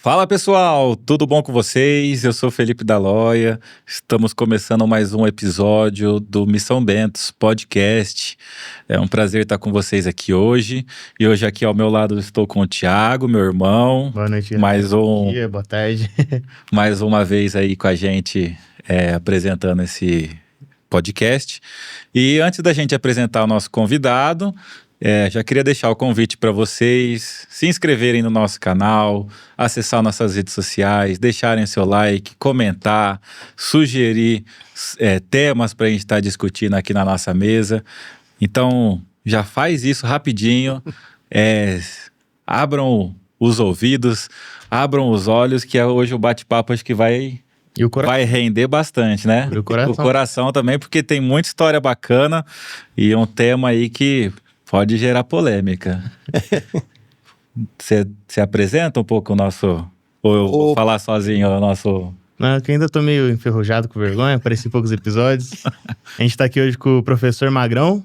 Fala pessoal, tudo bom com vocês? Eu sou Felipe Daloia, estamos começando mais um episódio do Missão Bentos Podcast. É um prazer estar com vocês aqui hoje. E hoje aqui ao meu lado estou com o Thiago, meu irmão. Boa noite, bom dia, boa tarde. Mais uma vez aí com a gente apresentando esse podcast. E antes da gente apresentar o nosso convidado, já queria deixar o convite para vocês se inscreverem no nosso canal, acessar nossas redes sociais, deixarem seu like, comentar, sugerir temas para a gente estar discutindo aqui na nossa mesa. Então, já faz isso rapidinho, abram os ouvidos, abram os olhos, que hoje o bate-papo acho que vai render bastante, né? O coração também, porque tem muita história bacana e um tema aí que pode gerar polêmica. Você apresenta um pouco o nosso... Ou eu vou falar sozinho o nosso... Não, que ainda tô meio enferrujado com vergonha, apareci poucos episódios. A gente tá aqui hoje com o professor Magrão.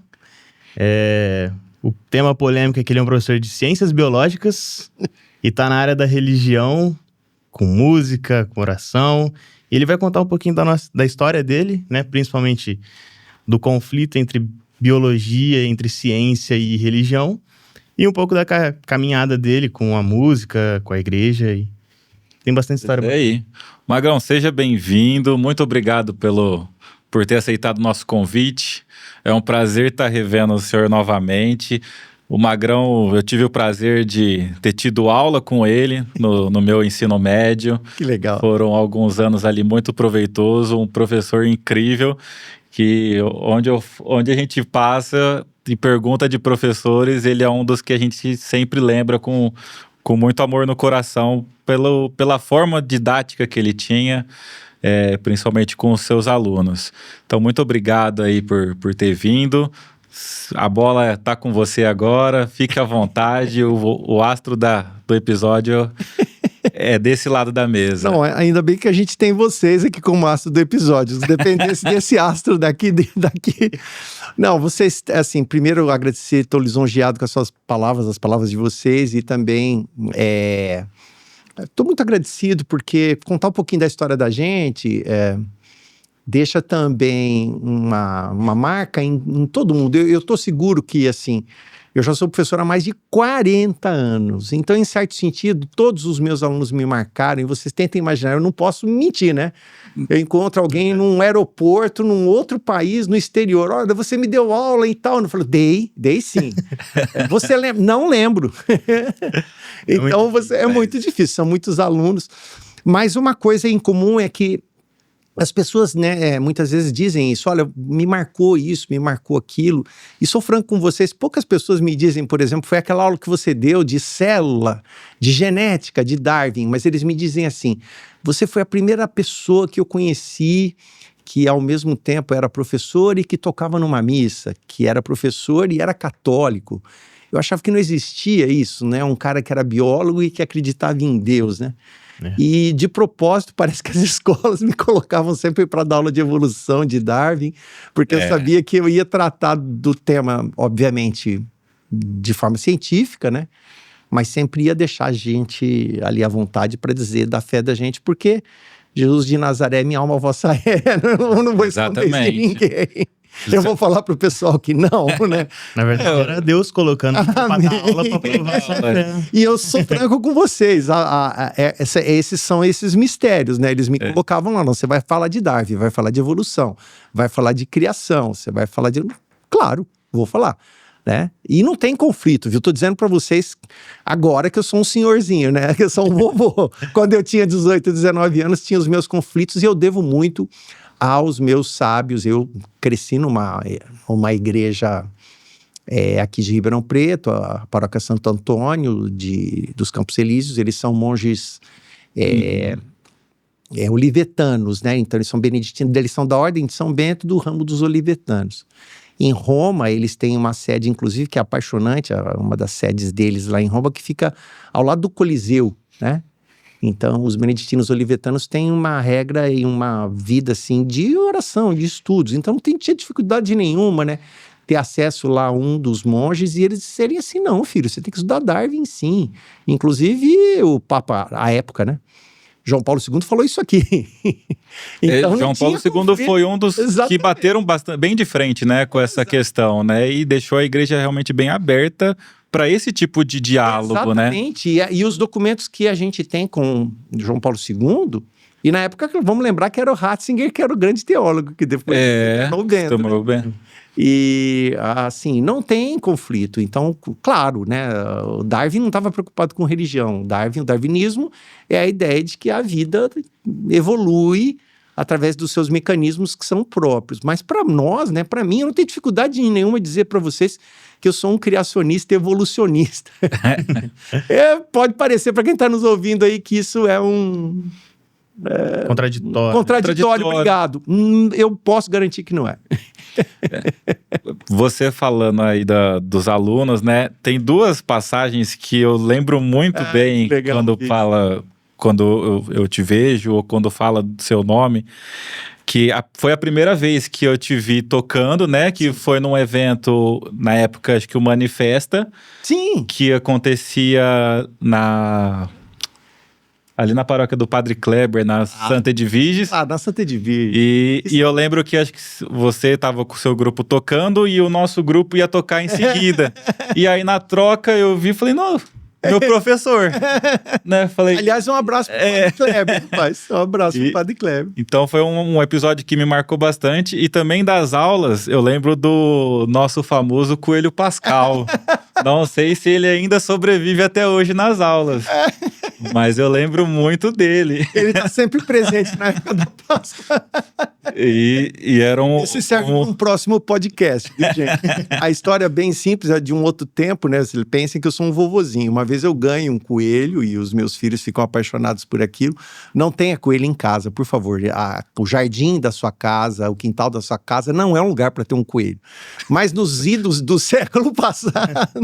O tema polêmico é que ele é um professor de ciências biológicas e tá na área da religião, com música, com oração. E ele vai contar um pouquinho da história dele, né? Principalmente do conflito entre biologia, entre ciência e religião, e um pouco da caminhada dele com a música, com a igreja, e tem bastante história. É aí. Magrão, seja bem-vindo, muito obrigado por ter aceitado o nosso convite, é um prazer estar revendo o senhor novamente. O Magrão, eu tive o prazer de ter tido aula com ele no meu ensino médio. Que legal. Foram alguns anos ali muito proveitoso, um professor incrível, que onde a gente passa e pergunta de professores, ele é um dos que a gente sempre lembra com muito amor no coração, pela forma didática que ele tinha, principalmente com os seus alunos. Então, muito obrigado aí por ter vindo. A bola tá com você agora, fique à vontade, o astro do episódio é desse lado da mesa. Não, ainda bem que a gente tem vocês aqui como astro do episódio. Se dependesse desse astro daqui. Não, vocês, assim, primeiro agradecer, estou lisonjeado com as suas palavras, as palavras de vocês, e também estou muito agradecido porque contar um pouquinho da história da gente deixa também uma marca em todo mundo. Eu estou seguro que, assim, eu já sou professor há mais de 40 anos. Então, em certo sentido, todos os meus alunos me marcaram. E vocês tentem imaginar, eu não posso mentir, né? Eu encontro alguém num aeroporto, num outro país, no exterior. Olha, você me deu aula e tal. Eu falo, dei sim. Você lembra? Não lembro. Então, é muito difícil. São muitos alunos. Mas uma coisa em comum é que as pessoas, né, muitas vezes dizem isso, olha, me marcou isso, me marcou aquilo, e sou franco com vocês, poucas pessoas me dizem, por exemplo, foi aquela aula que você deu de célula, de genética, de Darwin, mas eles me dizem assim, você foi a primeira pessoa que eu conheci que ao mesmo tempo era professor e que tocava numa missa, que era professor e era católico. Eu achava que não existia isso, né, um cara que era biólogo e que acreditava em Deus, né? E de propósito, parece que as escolas me colocavam sempre para dar aula de evolução, de Darwin, porque eu sabia que eu ia tratar do tema, obviamente, de forma científica, né? Mas sempre ia deixar a gente ali à vontade para dizer da fé da gente, porque Jesus de Nazaré, minha alma vossa não vou esconder isso de ninguém. Eu vou falar pro pessoal que não, né? Na verdade, era Deus colocando para dar aula para provar sua fé. E eu sou franco com vocês. Esses são esses mistérios, né? Eles me colocavam lá, não, você vai falar de Darwin, vai falar de evolução, vai falar de criação, você vai falar de... Claro, vou falar, né? E não tem conflito, viu? Tô dizendo para vocês agora que eu sou um senhorzinho, né? Que eu sou um vovô. Quando eu tinha 18, 19 anos, tinha os meus conflitos e eu devo muito aos meus sábios. Eu cresci numa igreja aqui de Ribeirão Preto, a paróquia Santo Antônio dos Campos Elíseos. Eles são monges olivetanos, né? Então eles são beneditinos, eles são da ordem de São Bento, do ramo dos olivetanos. Em Roma, eles têm uma sede, inclusive, que é apaixonante, uma das sedes deles lá em Roma, que fica ao lado do Coliseu, né? Então, os beneditinos olivetanos têm uma regra e uma vida, assim, de oração, de estudos. Então, não tinha dificuldade nenhuma, né? ter acesso lá a um dos monges, e eles disserem assim, não, filho, você tem que estudar Darwin, sim. Inclusive, o Papa, à época, né? João Paulo II falou isso aqui. Então, João Paulo II foi um dos que bateram bastante, bem de frente, né, com essa questão, né? E deixou a igreja realmente bem aberta para esse tipo de diálogo, né? Exatamente. E os documentos que a gente tem com João Paulo II, e na época, vamos lembrar que era o Ratzinger, que era o grande teólogo, que depois tomou bem. E, assim, não tem conflito. Então, claro, né, o Darwin não estava preocupado com religião. O darwinismo é a ideia de que a vida evolui através dos seus mecanismos que são próprios. Mas para nós, né, para mim, eu não tenho dificuldade nenhuma de dizer para vocês que eu sou um criacionista evolucionista. Pode parecer para quem está nos ouvindo aí que isso é um... Contraditório, obrigado. Eu posso garantir que não é. Você falando aí dos alunos, né? Tem duas passagens que eu lembro muito bem quando eu te vejo ou quando fala do seu nome, que foi a primeira vez que eu te vi tocando, né? Que foi num evento, na época, acho que o Manifesta. Sim. Que acontecia ali na paróquia do Padre Kleber, na Santa Edviges. Na Santa Edviges. E eu lembro que acho que você estava com o seu grupo tocando e o nosso grupo ia tocar em seguida. E aí na troca eu vi e falei, não, meu professor. Né? Falei, aliás, um abraço pro Padre Kleber, rapaz. Um abraço pro Padre Kleber. Então foi um episódio que me marcou bastante. E também das aulas, eu lembro do nosso famoso Coelho Pascal. Não sei se ele ainda sobrevive até hoje nas aulas. Mas eu lembro muito dele. Ele tá sempre presente na época da Páscoa. E era Esse serve para um próximo podcast, viu, gente? A história bem simples, é de um outro tempo, né? Vocês pensem que eu sou um vovozinho. Uma vez eu ganho um coelho e os meus filhos ficam apaixonados por aquilo. Não tenha coelho em casa, por favor. O jardim da sua casa, o quintal da sua casa não é um lugar para ter um coelho. Mas nos idos do século passado,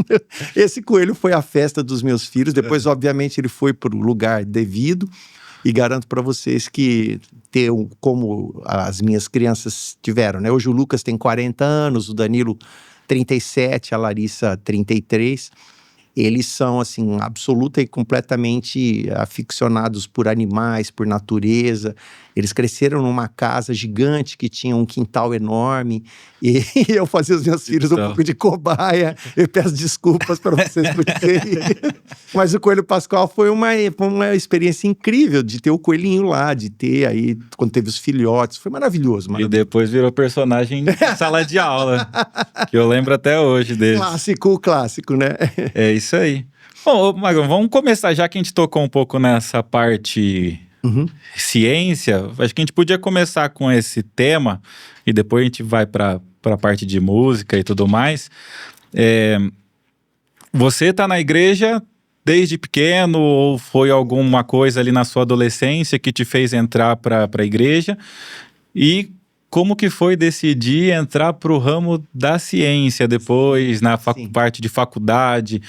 esse coelho foi a festa dos meus filhos. Depois, obviamente, ele foi para o lugar devido. E garanto para vocês que como as minhas crianças tiveram, né? Hoje o Lucas tem 40 anos, o Danilo 37, a Larissa 33. Eles são, assim, absoluta e completamente aficionados por animais, por natureza. Eles cresceram numa casa gigante que tinha um quintal enorme. E eu fazia os meus filhos um pouco de cobaia. Eu peço desculpas para vocês por isso. Mas o Coelho Pascal foi uma experiência incrível de ter o coelhinho lá, de ter aí, quando teve os filhotes. Foi maravilhoso. E depois virou personagem em sala de aula. Que eu lembro até hoje dele. Clássico, né? É isso aí. Bom, Magrão, vamos começar, já que a gente tocou um pouco nessa parte ciência, acho que a gente podia começar com esse tema e depois a gente vai para a parte de música e tudo mais. Você está na igreja desde pequeno ou foi alguma coisa ali na sua adolescência que te fez entrar para a igreja? E como que foi decidir entrar para o ramo da ciência depois, na parte de faculdade,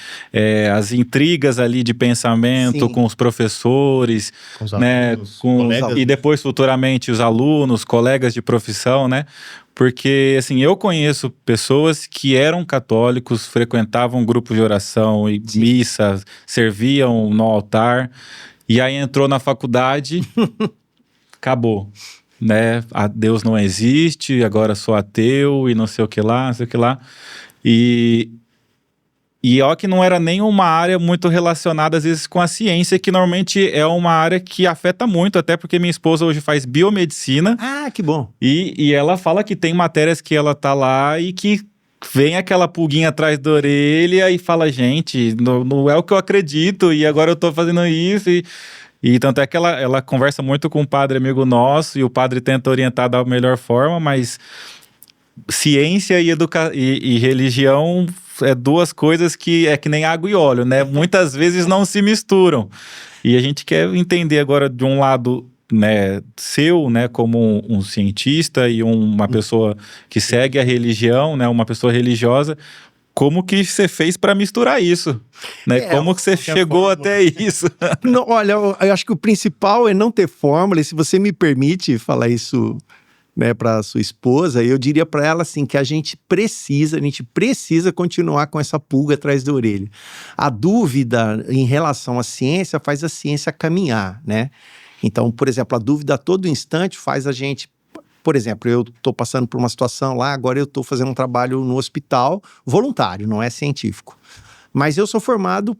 as intrigas ali de pensamento com os professores, com os né, alunos, e depois futuramente os alunos, colegas de profissão, né? Porque, assim, eu conheço pessoas que eram católicos, frequentavam grupos de oração e missa, serviam no altar, e aí entrou na faculdade, acabou. Né? Deus não existe, agora sou ateu e não sei o que lá, não sei o que lá. E ó que não era nem uma área muito relacionada às vezes com a ciência, que normalmente é uma área que afeta muito, até porque minha esposa hoje faz biomedicina. Ah, que bom. E ela fala que tem matérias que ela tá lá e que vem aquela pulguinha atrás da orelha e fala, gente, não é o que eu acredito e agora eu tô fazendo isso e tanto é que ela conversa muito com um padre amigo nosso e o padre tenta orientar da melhor forma, mas ciência e religião é duas coisas que é que nem água e óleo, né? Muitas vezes não se misturam. E a gente quer entender agora de um lado, né, seu, né, como um cientista e uma pessoa que segue a religião, né, uma pessoa religiosa. Como que você fez para misturar isso? Né? Como que você chegou até isso? Não, olha, eu acho que o principal é não ter fórmula, e se você me permite falar isso né, para sua esposa, eu diria para ela assim que a gente precisa continuar com essa pulga atrás da orelha. A dúvida em relação à ciência faz a ciência caminhar, né? Então, por exemplo, a dúvida a todo instante faz a gente... Por exemplo, eu estou passando por uma situação lá, agora eu estou fazendo um trabalho no hospital voluntário, não é científico. Mas eu sou formado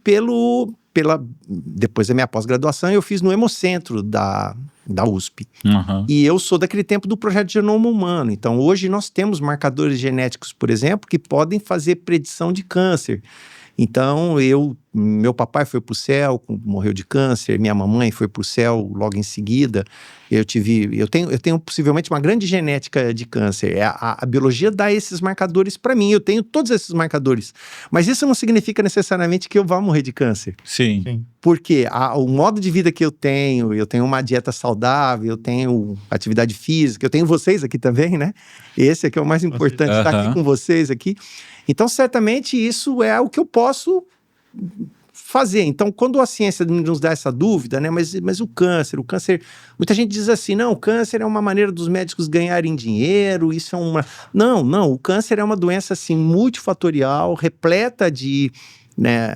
depois da minha pós-graduação, eu fiz no Hemocentro da USP. Uhum. E eu sou daquele tempo do projeto de genoma humano. Então, hoje nós temos marcadores genéticos, por exemplo, que podem fazer predição de câncer. Então, meu papai foi para o céu, morreu de câncer, minha mamãe foi para o céu logo em seguida. Eu tenho possivelmente uma grande genética de câncer. A biologia dá esses marcadores para mim, eu tenho todos esses marcadores. Mas isso não significa necessariamente que eu vá morrer de câncer. Sim. Porque o modo de vida que eu tenho uma dieta saudável, eu tenho atividade física, eu tenho vocês aqui também, né? Esse aqui é o mais importante, estar aqui com vocês aqui. Então, certamente, isso é o que eu posso fazer. Então, quando a ciência nos dá essa dúvida, né? Mas o câncer... Muita gente diz assim, não, o câncer é uma maneira dos médicos ganharem dinheiro, isso é uma... Não, o câncer é uma doença, assim, multifatorial, repleta de, né,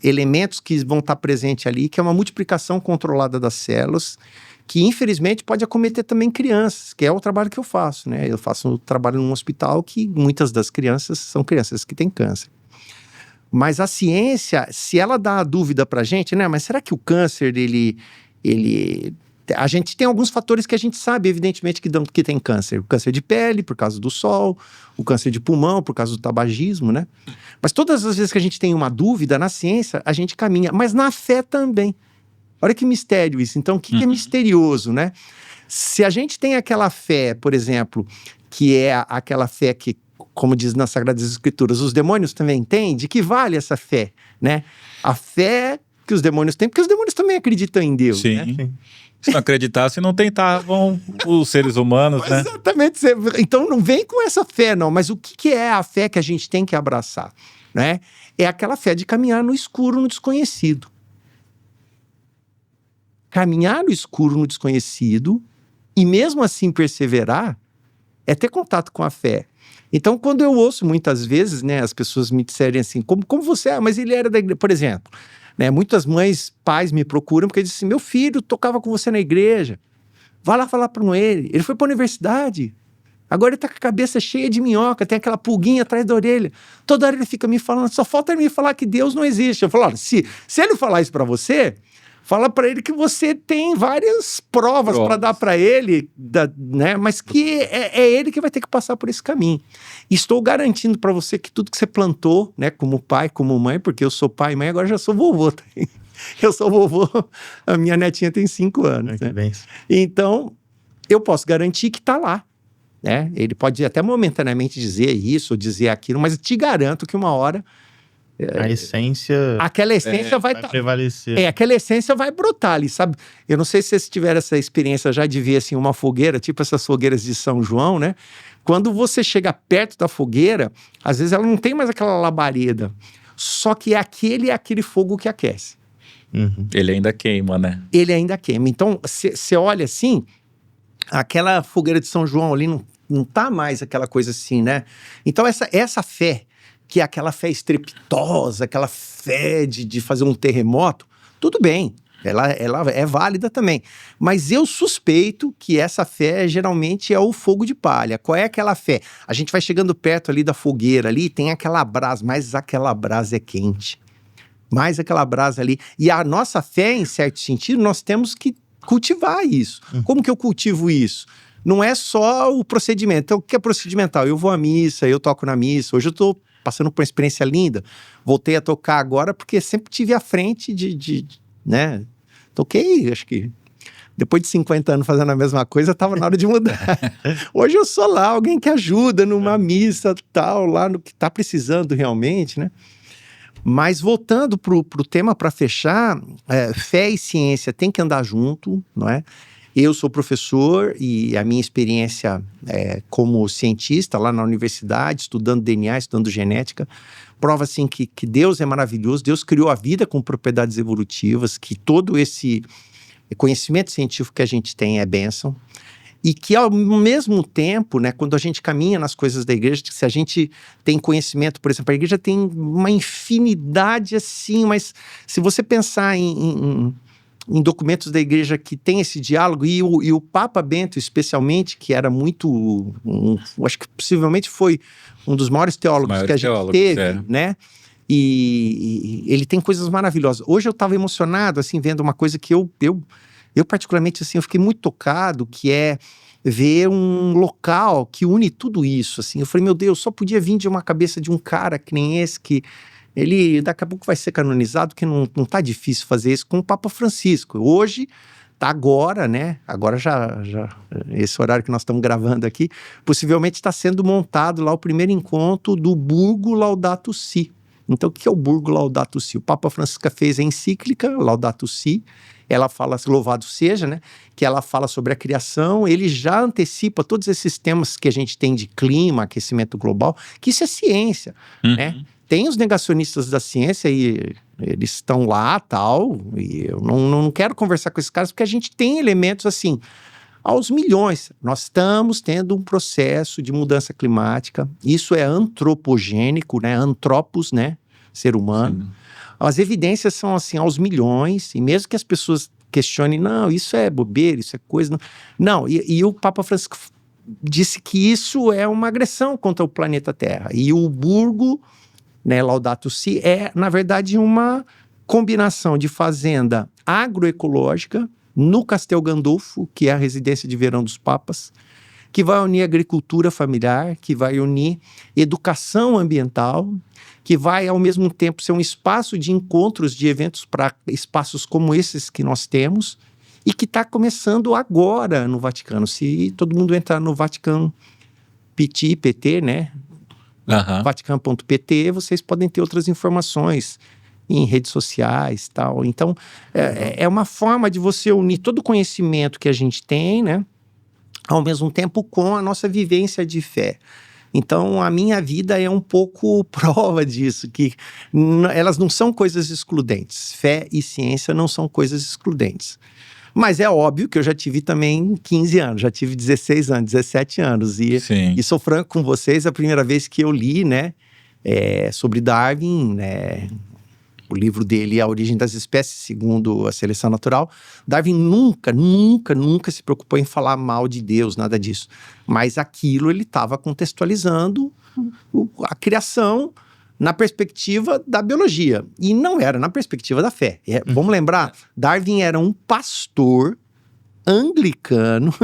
elementos que vão estar presentes ali, que é uma multiplicação controlada das células, que infelizmente pode acometer também crianças, que é o trabalho que eu faço, né? Eu faço um trabalho num hospital que muitas das crianças são crianças que têm câncer. Mas a ciência, se ela dá a dúvida pra gente, né? Mas será que o câncer, a gente tem alguns fatores que a gente sabe, evidentemente, que tem câncer. O câncer de pele, por causa do sol, o câncer de pulmão, por causa do tabagismo, né? Mas todas as vezes que a gente tem uma dúvida na ciência, a gente caminha. Mas na fé também. Olha que mistério isso. Então, o que é misterioso, né? Se a gente tem aquela fé, por exemplo, que é aquela fé que, como diz nas Sagradas Escrituras, os demônios também têm, de que vale essa fé, né? A fé que os demônios têm, porque os demônios também acreditam em Deus, Sim. né? Se não acreditassem, não tentavam os seres humanos, né? Exatamente. Então, não vem com essa fé, não. Mas o que é a fé que a gente tem que abraçar, né? É aquela fé de caminhar no escuro, no desconhecido. Caminhar no escuro, no desconhecido, e mesmo assim perseverar, é ter contato com a fé. Então, quando eu ouço muitas vezes, né, as pessoas me disserem assim, como você é? Mas ele era da igreja, por exemplo, né, muitas mães, pais me procuram porque dizem assim, meu filho tocava com você na igreja, vai lá falar com ele foi para a universidade, agora ele tá com a cabeça cheia de minhoca, tem aquela pulguinha atrás da orelha, toda hora ele fica me falando, só falta ele me falar que Deus não existe. Eu falo, olha, se ele falar isso para você... Fala para ele que você tem várias provas para dar para ele, né? Mas que é ele que vai ter que passar por esse caminho. E estou garantindo para você que tudo que você plantou, né, como pai, como mãe, porque eu sou pai e mãe, agora já sou vovô também. Eu sou vovô, a minha netinha tem 5 anos. Né? Então, eu posso garantir que está lá. Né? Ele pode até momentaneamente dizer isso ou dizer aquilo, mas eu te garanto que uma hora... A essência... Aquela essência vai prevalecer. Aquela essência vai brotar ali, sabe? Eu não sei se vocês tiveram essa experiência já de ver assim, uma fogueira, tipo essas fogueiras de São João, né? Quando você chega perto da fogueira, às vezes ela não tem mais aquela labareda. Só que é aquele fogo que aquece. Uhum. Ele ainda queima, né? Ele ainda queima. Então, você olha assim, aquela fogueira de São João ali não tá mais aquela coisa assim, né? Então, essa fé, que é aquela fé estrepitosa, aquela fé de fazer um terremoto, tudo bem, ela é válida também. Mas eu suspeito que essa fé geralmente é o fogo de palha. Qual é aquela fé? A gente vai chegando perto ali da fogueira ali, tem aquela brasa, mas aquela brasa é quente. Mais aquela brasa ali. E a nossa fé, em certo sentido, nós temos que cultivar isso. Como que eu cultivo isso? Não é só o procedimento. Então, o que é procedimental? Eu vou à missa, eu toco na missa. Hoje eu estou passando por uma experiência linda. Voltei a tocar agora porque sempre tive à frente né? Toquei, acho que depois de 50 anos fazendo a mesma coisa, estava na hora de mudar. Hoje eu sou lá, alguém que ajuda numa missa tal, lá no que está precisando realmente, né? Mas voltando pro tema para fechar, fé e ciência tem que andar junto, não é? Eu sou professor e a minha experiência como cientista lá na universidade, estudando DNA, estudando genética, prova assim que Deus é maravilhoso, Deus criou a vida com propriedades evolutivas, que todo esse conhecimento científico que a gente tem é bênção. E que ao mesmo tempo, né, quando a gente caminha nas coisas da igreja, se a gente tem conhecimento, por exemplo, a igreja tem uma infinidade assim, mas se você pensar em documentos da igreja que tem esse diálogo, e o Papa Bento especialmente, que era muito, acho que possivelmente foi um dos maiores teólogos que a gente teve, né? E ele tem coisas maravilhosas. Hoje eu estava emocionado, assim, vendo uma coisa que eu particularmente, assim, eu fiquei muito tocado, que é ver um local que une tudo isso, assim. Eu falei, meu Deus, só podia vir de uma cabeça de um cara que nem esse, que ele daqui a pouco vai ser canonizado, que não tá difícil fazer isso com o Papa Francisco. Hoje, tá agora, né? Agora já esse horário que nós estamos gravando aqui, possivelmente está sendo montado lá o primeiro encontro do Burgo Laudato Si. Então, o que é o Burgo Laudato Si? O Papa Francisco fez a encíclica Laudato Si, ela fala, louvado seja, né? Que ela fala sobre a criação, ele já antecipa todos esses temas que a gente tem de clima, aquecimento global, que isso é ciência, né? Tem os negacionistas da ciência e eles estão lá, tal, e eu não quero conversar com esses caras porque a gente tem elementos assim, aos milhões. Nós estamos tendo um processo de mudança climática, isso é antropogênico, né? Antropos, né? Ser humano. Sim. As evidências são assim, aos milhões, e mesmo que as pessoas questionem, não, isso é bobeira, isso é coisa... Não, e o Papa Francisco disse que isso é uma agressão contra o planeta Terra. E o Burgo, né, Laudato Si, é, na verdade, uma combinação de fazenda agroecológica no Castel Gandolfo, que é a residência de verão dos papas, que vai unir agricultura familiar, que vai unir educação ambiental, que vai, ao mesmo tempo, ser um espaço de encontros, de eventos para espaços como esses que nós temos, e que está começando agora no Vaticano. Se todo mundo entrar no Vaticano PT, né? Vaticano.pt, vocês podem ter outras informações em redes sociais e tal. Então, é uma forma de você unir todo o conhecimento que a gente tem, né? Ao mesmo tempo com a nossa vivência de fé. Então, a minha vida é um pouco prova disso, que elas não são coisas excludentes. Fé e ciência não são coisas excludentes. Mas é óbvio que eu já tive também 15 anos, já tive 16 anos, 17 anos. E sou franco com vocês, a primeira vez que eu li, né, sobre Darwin, né, o livro dele, A Origem das Espécies, segundo a Seleção Natural, Darwin nunca se preocupou em falar mal de Deus, nada disso. Mas aquilo ele estava contextualizando a criação na perspectiva da biologia. E não era na perspectiva da fé. Vamos lembrar, Darwin era um pastor anglicano,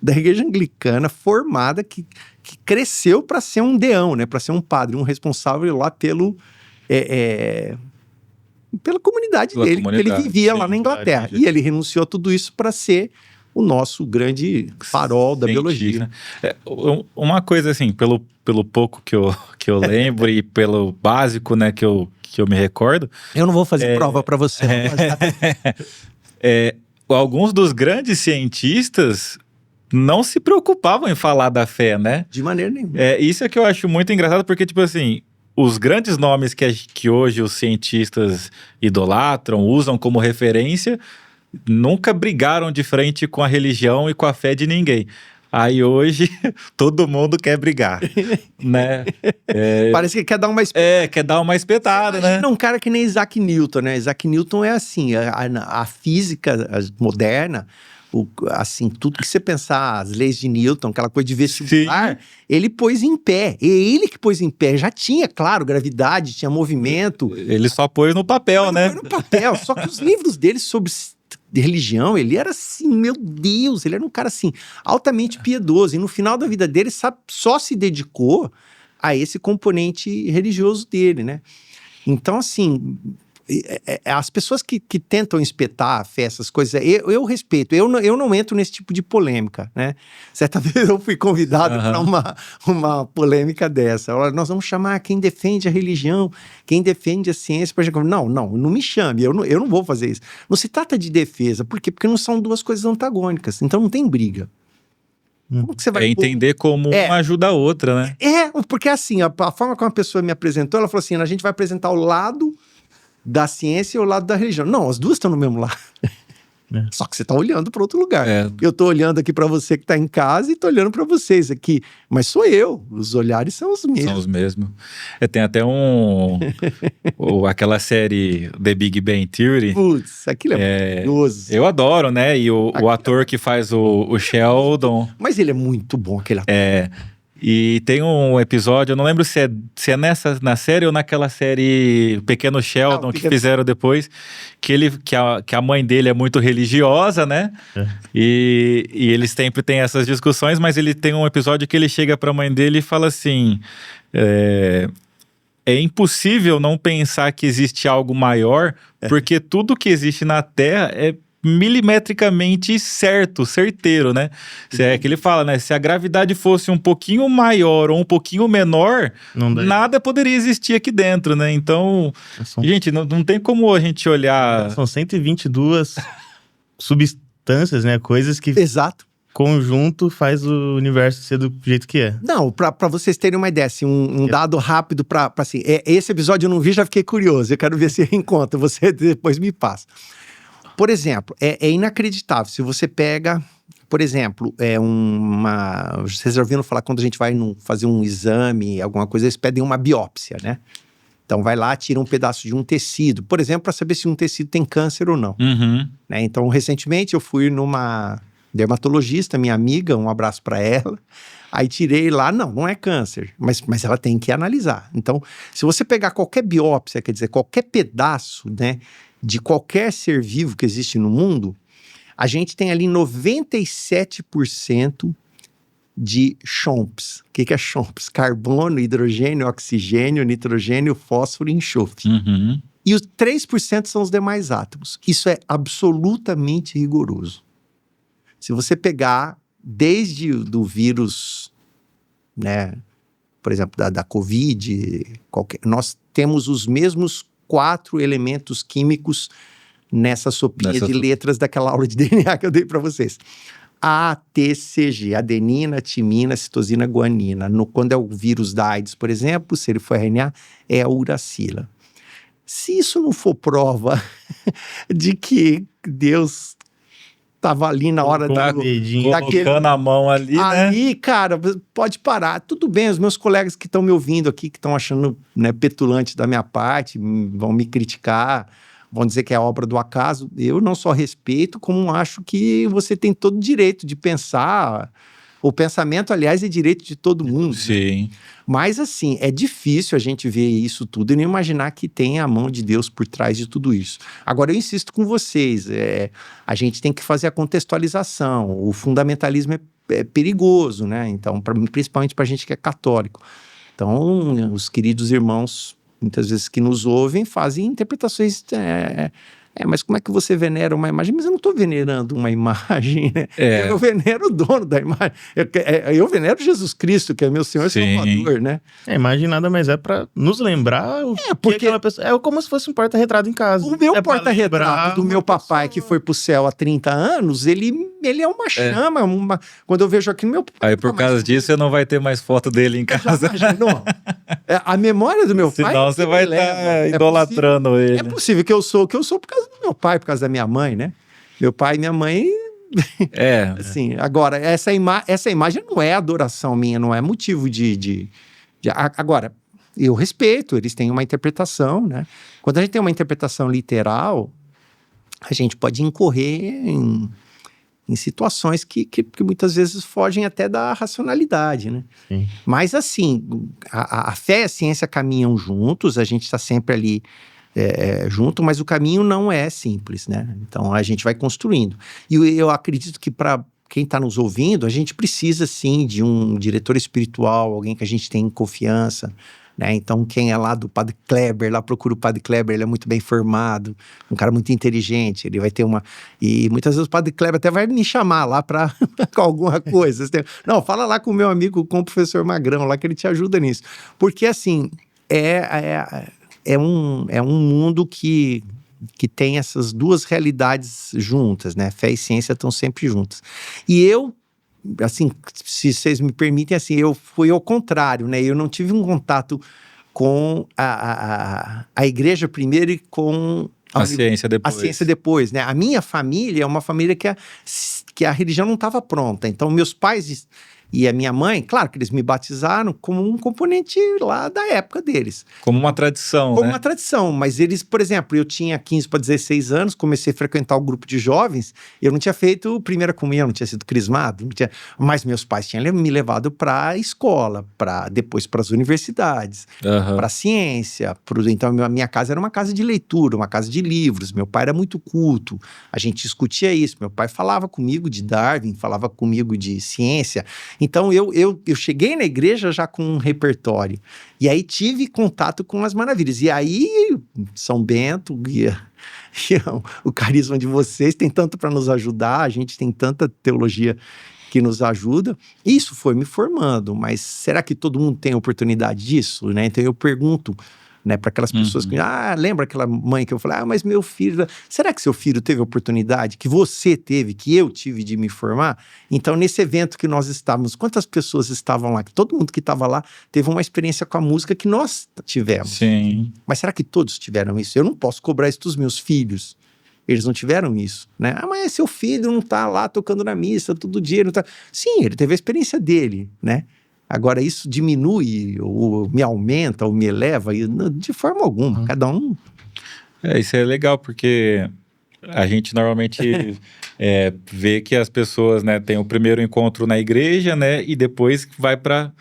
da igreja anglicana, formada, que cresceu para ser um deão, né? Para ser um padre, um responsável lá pela comunidade dele, que ele vivia lá na Inglaterra. E ele renunciou a tudo isso para ser o nosso grande farol da biologia. Uma coisa assim, pelo pouco que eu lembro e pelo básico, né, que eu me recordo... Eu não vou fazer prova para você. Alguns dos grandes cientistas não se preocupavam em falar da fé, né? De maneira nenhuma. Isso é que eu acho muito engraçado, porque, tipo assim... Os grandes nomes que hoje os cientistas idolatram, usam como referência, nunca brigaram de frente com a religião e com a fé de ninguém. Aí hoje, todo mundo quer brigar, né? Parece que quer dar uma espetada. Quer dar uma espetada, né? Um cara que nem Isaac Newton, né? Isaac Newton é assim, a física moderna... assim, tudo que você pensar, as leis de Newton, aquela coisa de vestibular, ele pôs em pé. E ele que pôs em pé. Já tinha, claro, gravidade, tinha movimento. Ele só pôs no papel, né? Pôs no papel. Só que os livros dele sobre religião, ele era assim, meu Deus, ele era um cara assim, altamente piedoso. E no final da vida dele, só se dedicou a esse componente religioso dele, né? Então, assim... As pessoas que tentam espetar a fé, essas coisas, eu respeito, eu não entro nesse tipo de polêmica, né? Certa vez eu fui convidado para uma polêmica dessa. Nós vamos chamar quem defende a religião, quem defende a ciência. Não me chame, eu não vou fazer isso. Não se trata de defesa, por quê? Porque não são duas coisas antagônicas, então não tem briga. Como que você vai entender como uma ajuda a outra, né? Porque assim, a forma como a pessoa me apresentou, ela falou assim, a gente vai apresentar o lado da ciência e o lado da religião. Não, as duas estão no mesmo lado. É. Só que você tá olhando para outro lugar. É. Eu tô olhando aqui para você que tá em casa e tô olhando para vocês aqui. Mas sou eu. Os olhares são os mesmos. São os mesmos. Tem até aquela série The Big Bang Theory. Putz, aquilo é maravilhoso. Eu adoro, né? E o ator que faz o Sheldon. Mas ele é muito bom, aquele ator. E tem um episódio, eu não lembro se é na série ou naquela série Pequeno Sheldon que fizeram depois, que a mãe dele é muito religiosa, né? E eles sempre têm essas discussões, mas ele tem um episódio que ele chega pra mãe dele e fala assim: é impossível não pensar que existe algo maior, porque tudo que existe na Terra é milimetricamente certeiro, né? É que ele fala, né? Se a gravidade fosse um pouquinho maior ou um pouquinho menor, nada poderia existir aqui dentro, né? Então, gente, não tem como a gente olhar... São 122 substâncias, né? Coisas que... Exato. Conjunto faz o universo ser do jeito que é. Não, pra vocês terem uma ideia, assim, um dado rápido pra assim... esse episódio eu não vi, já fiquei curioso. Eu quero ver se encontra. Você depois me passa. Por exemplo, é inacreditável. Se você pega, por exemplo, vocês já ouviram falar quando a gente vai fazer um exame, alguma coisa, eles pedem uma biópsia, né? Então vai lá, tira um pedaço de um tecido, por exemplo, para saber se um tecido tem câncer ou não. Uhum. Né? Então, recentemente eu fui numa dermatologista, minha amiga, um abraço para ela. Aí tirei lá, não é câncer, mas ela tem que analisar. Então, se você pegar qualquer biópsia, quer dizer, qualquer pedaço, né, de qualquer ser vivo que existe no mundo, a gente tem ali 97% de CHOMPs. O que é CHOMPs? Carbono, hidrogênio, oxigênio, nitrogênio, fósforo e enxofre. Uhum. E os 3% são os demais átomos. Isso é absolutamente rigoroso. Se você pegar desde do vírus, né, por exemplo, da Covid, nós temos os mesmos 4 elementos químicos nessa sopinha de letras daquela aula de DNA que eu dei para vocês. ATCG, adenina, timina, citosina, guanina. Quando é o vírus da AIDS, por exemplo, se ele for RNA, é a uracila. Se isso não for prova de que Deus estava ali na hora colocando a mão ali, né? Cara, pode parar. Tudo bem, os meus colegas que estão me ouvindo aqui, que estão achando, né, petulante da minha parte, vão me criticar, vão dizer que é obra do acaso. Eu não só respeito, como acho que você tem todo o direito de pensar. O pensamento, aliás, é direito de todo mundo. Sim. Né? Mas, assim, é difícil a gente ver isso tudo e não imaginar que tem a mão de Deus por trás de tudo isso. Agora, eu insisto com vocês, a gente tem que fazer a contextualização. O fundamentalismo é perigoso, né? Então, principalmente para a gente que é católico. Então, os queridos irmãos, muitas vezes que nos ouvem, fazem interpretações... mas como é que você venera uma imagem? Mas eu não estou venerando uma imagem, né? Eu venero o dono da imagem. Eu venero Jesus Cristo, que é meu Senhor e Salvador, né? A imagem nada mais é para nos lembrar porque aquela pessoa... É como se fosse um porta-retrato em casa. O meu porta-retrato do meu papai, que foi pro céu há 30 anos, ele é uma chama. Quando eu vejo aqui no meu... Aí por causa disso, você não vai ter mais foto dele em casa. A memória do meu pai... Senão você vai estar idolatrando ele. É possível que eu sou por causa do meu pai, por causa da minha mãe, né? Meu pai e minha mãe... assim, agora, essa imagem não é adoração minha, não é motivo de... Agora, eu respeito, eles têm uma interpretação, né? Quando a gente tem uma interpretação literal, a gente pode incorrer em situações que muitas vezes fogem até da racionalidade, né? Sim. Mas, assim, a fé e a ciência caminham juntos, a gente está sempre ali junto, mas o caminho não é simples, né? Então, a gente vai construindo. E eu acredito que para quem está nos ouvindo, a gente precisa, sim, de um diretor espiritual, alguém que a gente tem confiança, né? Então, quem é lá do Padre Kleber, lá procura o Padre Kleber, ele é muito bem formado, um cara muito inteligente, ele vai ter e muitas vezes o Padre Kleber até vai me chamar lá para alguma coisa. Não, fala lá com o meu amigo, com o professor Magrão, lá que ele te ajuda nisso. Porque, assim, é um mundo que tem essas duas realidades juntas, né? Fé e ciência estão sempre juntas. E eu, assim, se vocês me permitem, assim, eu fui ao contrário, né? Eu não tive um contato com a igreja primeiro e com A ciência depois. A ciência depois, né? A minha família é uma família que a religião não estava pronta. Então, meus pais e a minha mãe, claro que eles me batizaram como um componente lá da época deles. Como uma tradição, Como né? uma tradição, mas eles, por exemplo, eu tinha 15 para 16 anos, comecei a frequentar o grupo de jovens, eu não tinha feito primeira comunhão, não tinha sido crismado, mas meus pais tinham me levado para a escola, depois para as universidades, para a ciência. Então, a minha casa era uma casa de leitura, uma casa de livros, meu pai era muito culto, a gente discutia isso, meu pai falava comigo de Darwin, falava comigo de ciência. Então, eu cheguei na igreja já com um repertório. E aí tive contato com as maravilhas. E aí, São Bento, o carisma de vocês tem tanto para nos ajudar, a gente tem tanta teologia que nos ajuda. Isso foi me formando, mas será que todo mundo tem oportunidade disso? Né? Então, eu pergunto, né, para aquelas pessoas que... lembra aquela mãe que eu falei? Mas meu filho... Será que seu filho teve a oportunidade que você teve, que eu tive de me formar? Então, nesse evento que nós estávamos, quantas pessoas estavam lá? Todo mundo que estava lá teve uma experiência com a música que nós tivemos. Sim. Mas será que todos tiveram isso? Eu não posso cobrar isso dos meus filhos. Eles não tiveram isso, né? Mas seu filho não está lá tocando na missa todo dia. Não tá... Sim, ele teve a experiência dele, né? Agora, isso diminui, ou me aumenta, ou me eleva, de forma alguma, cada um... Isso é legal, porque a gente normalmente vê que as pessoas, né, têm o primeiro encontro na igreja, né, e depois vai para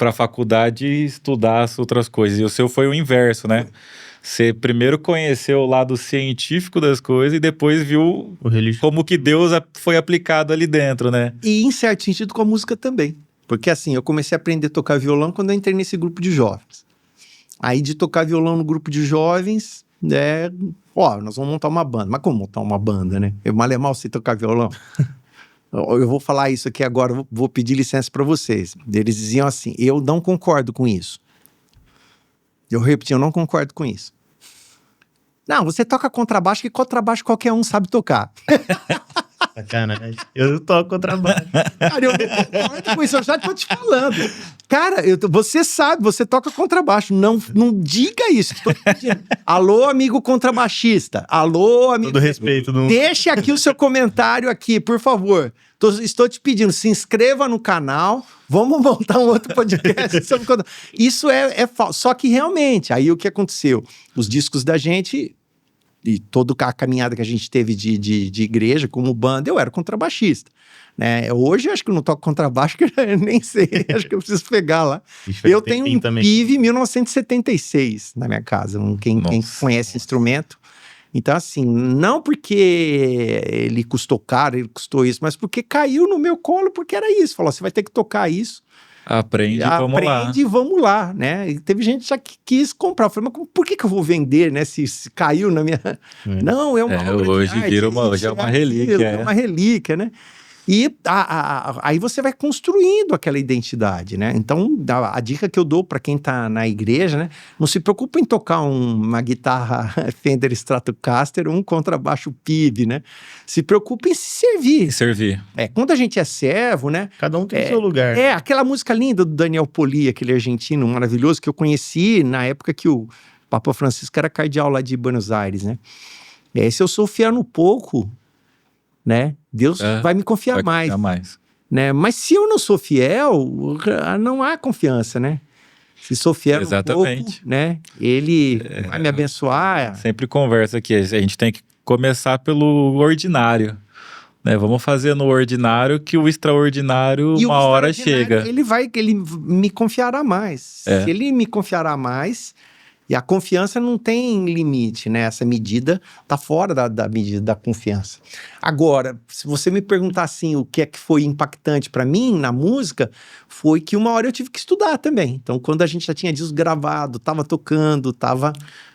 a faculdade estudar as outras coisas. E o seu foi o inverso, né? Você primeiro conheceu o lado científico das coisas e depois viu como que Deus foi aplicado ali dentro, né? E, em certo sentido, com a música também. Porque assim, eu comecei a aprender a tocar violão quando eu entrei nesse grupo de jovens. Aí de tocar violão no grupo de jovens, nós vamos montar uma banda. Mas como montar uma banda, né? Eu mal é mal sei tocar violão. Eu vou falar isso aqui agora, vou pedir licença para vocês. Eles diziam assim, eu não concordo com isso. Eu repeti, eu não concordo com isso. Não, você toca contrabaixo, que contrabaixo qualquer um sabe tocar. Sacanagem. Eu toco contrabaixo. Cara, eu não concordo com isso, eu já tô te falando. Cara, você sabe, você toca contrabaixo. Não diga isso. Alô, amigo contrabaixista. Alô, amigo... Todo respeito. Deixe aqui o seu comentário aqui, por favor. Estou te pedindo, se inscreva no canal. Vamos montar um outro podcast sobre... Isso é falso. Só que realmente, aí o que aconteceu? Os discos da gente... E toda a caminhada que a gente teve de igreja, como banda, eu era contrabaixista, né? Hoje, acho que eu não toco contrabaixo, que eu nem sei, acho que eu preciso pegar lá. Eu tenho um Pive 1976 na minha casa, quem conhece instrumento. Então, assim, não porque ele custou caro, ele custou isso, mas porque caiu no meu colo, porque era isso. Falou, você vai ter que tocar isso. Aprende e vamos lá, né? E teve gente já que quis comprar. Eu falei, mas por que eu vou vender, né? Se caiu na minha... Não, é uma obra hoje de arte, vira hoje é uma relíquia. É uma relíquia, né? E aí você vai construindo aquela identidade, né? Então, a dica que eu dou para quem tá na igreja, né? Não se preocupe em tocar uma guitarra Fender Stratocaster ou um contrabaixo Pive, né? Se preocupe em se servir. Quando a gente é servo, né? Cada um tem o seu lugar. Aquela música linda do Daniel Poli, aquele argentino maravilhoso que eu conheci na época que o Papa Francisco era cardeal lá de Buenos Aires, né? Se eu sou fiel no pouco... né? Deus vai me confiar mais. Né? Mas se eu não sou fiel, não há confiança, né? Se sou fiel um pouco, né? Ele vai me abençoar. Sempre conversa aqui, a gente tem que começar pelo ordinário, né? Vamos fazer no ordinário que o extraordinário uma hora chega. Ele me confiará mais. Se ele me confiará mais... E a confiança não tem limite, né? Essa medida tá fora da medida da confiança. Agora, se você me perguntar assim, o que é que foi impactante para mim na música, foi que uma hora eu tive que estudar também. Então, quando a gente já tinha disco gravado, tava tocando,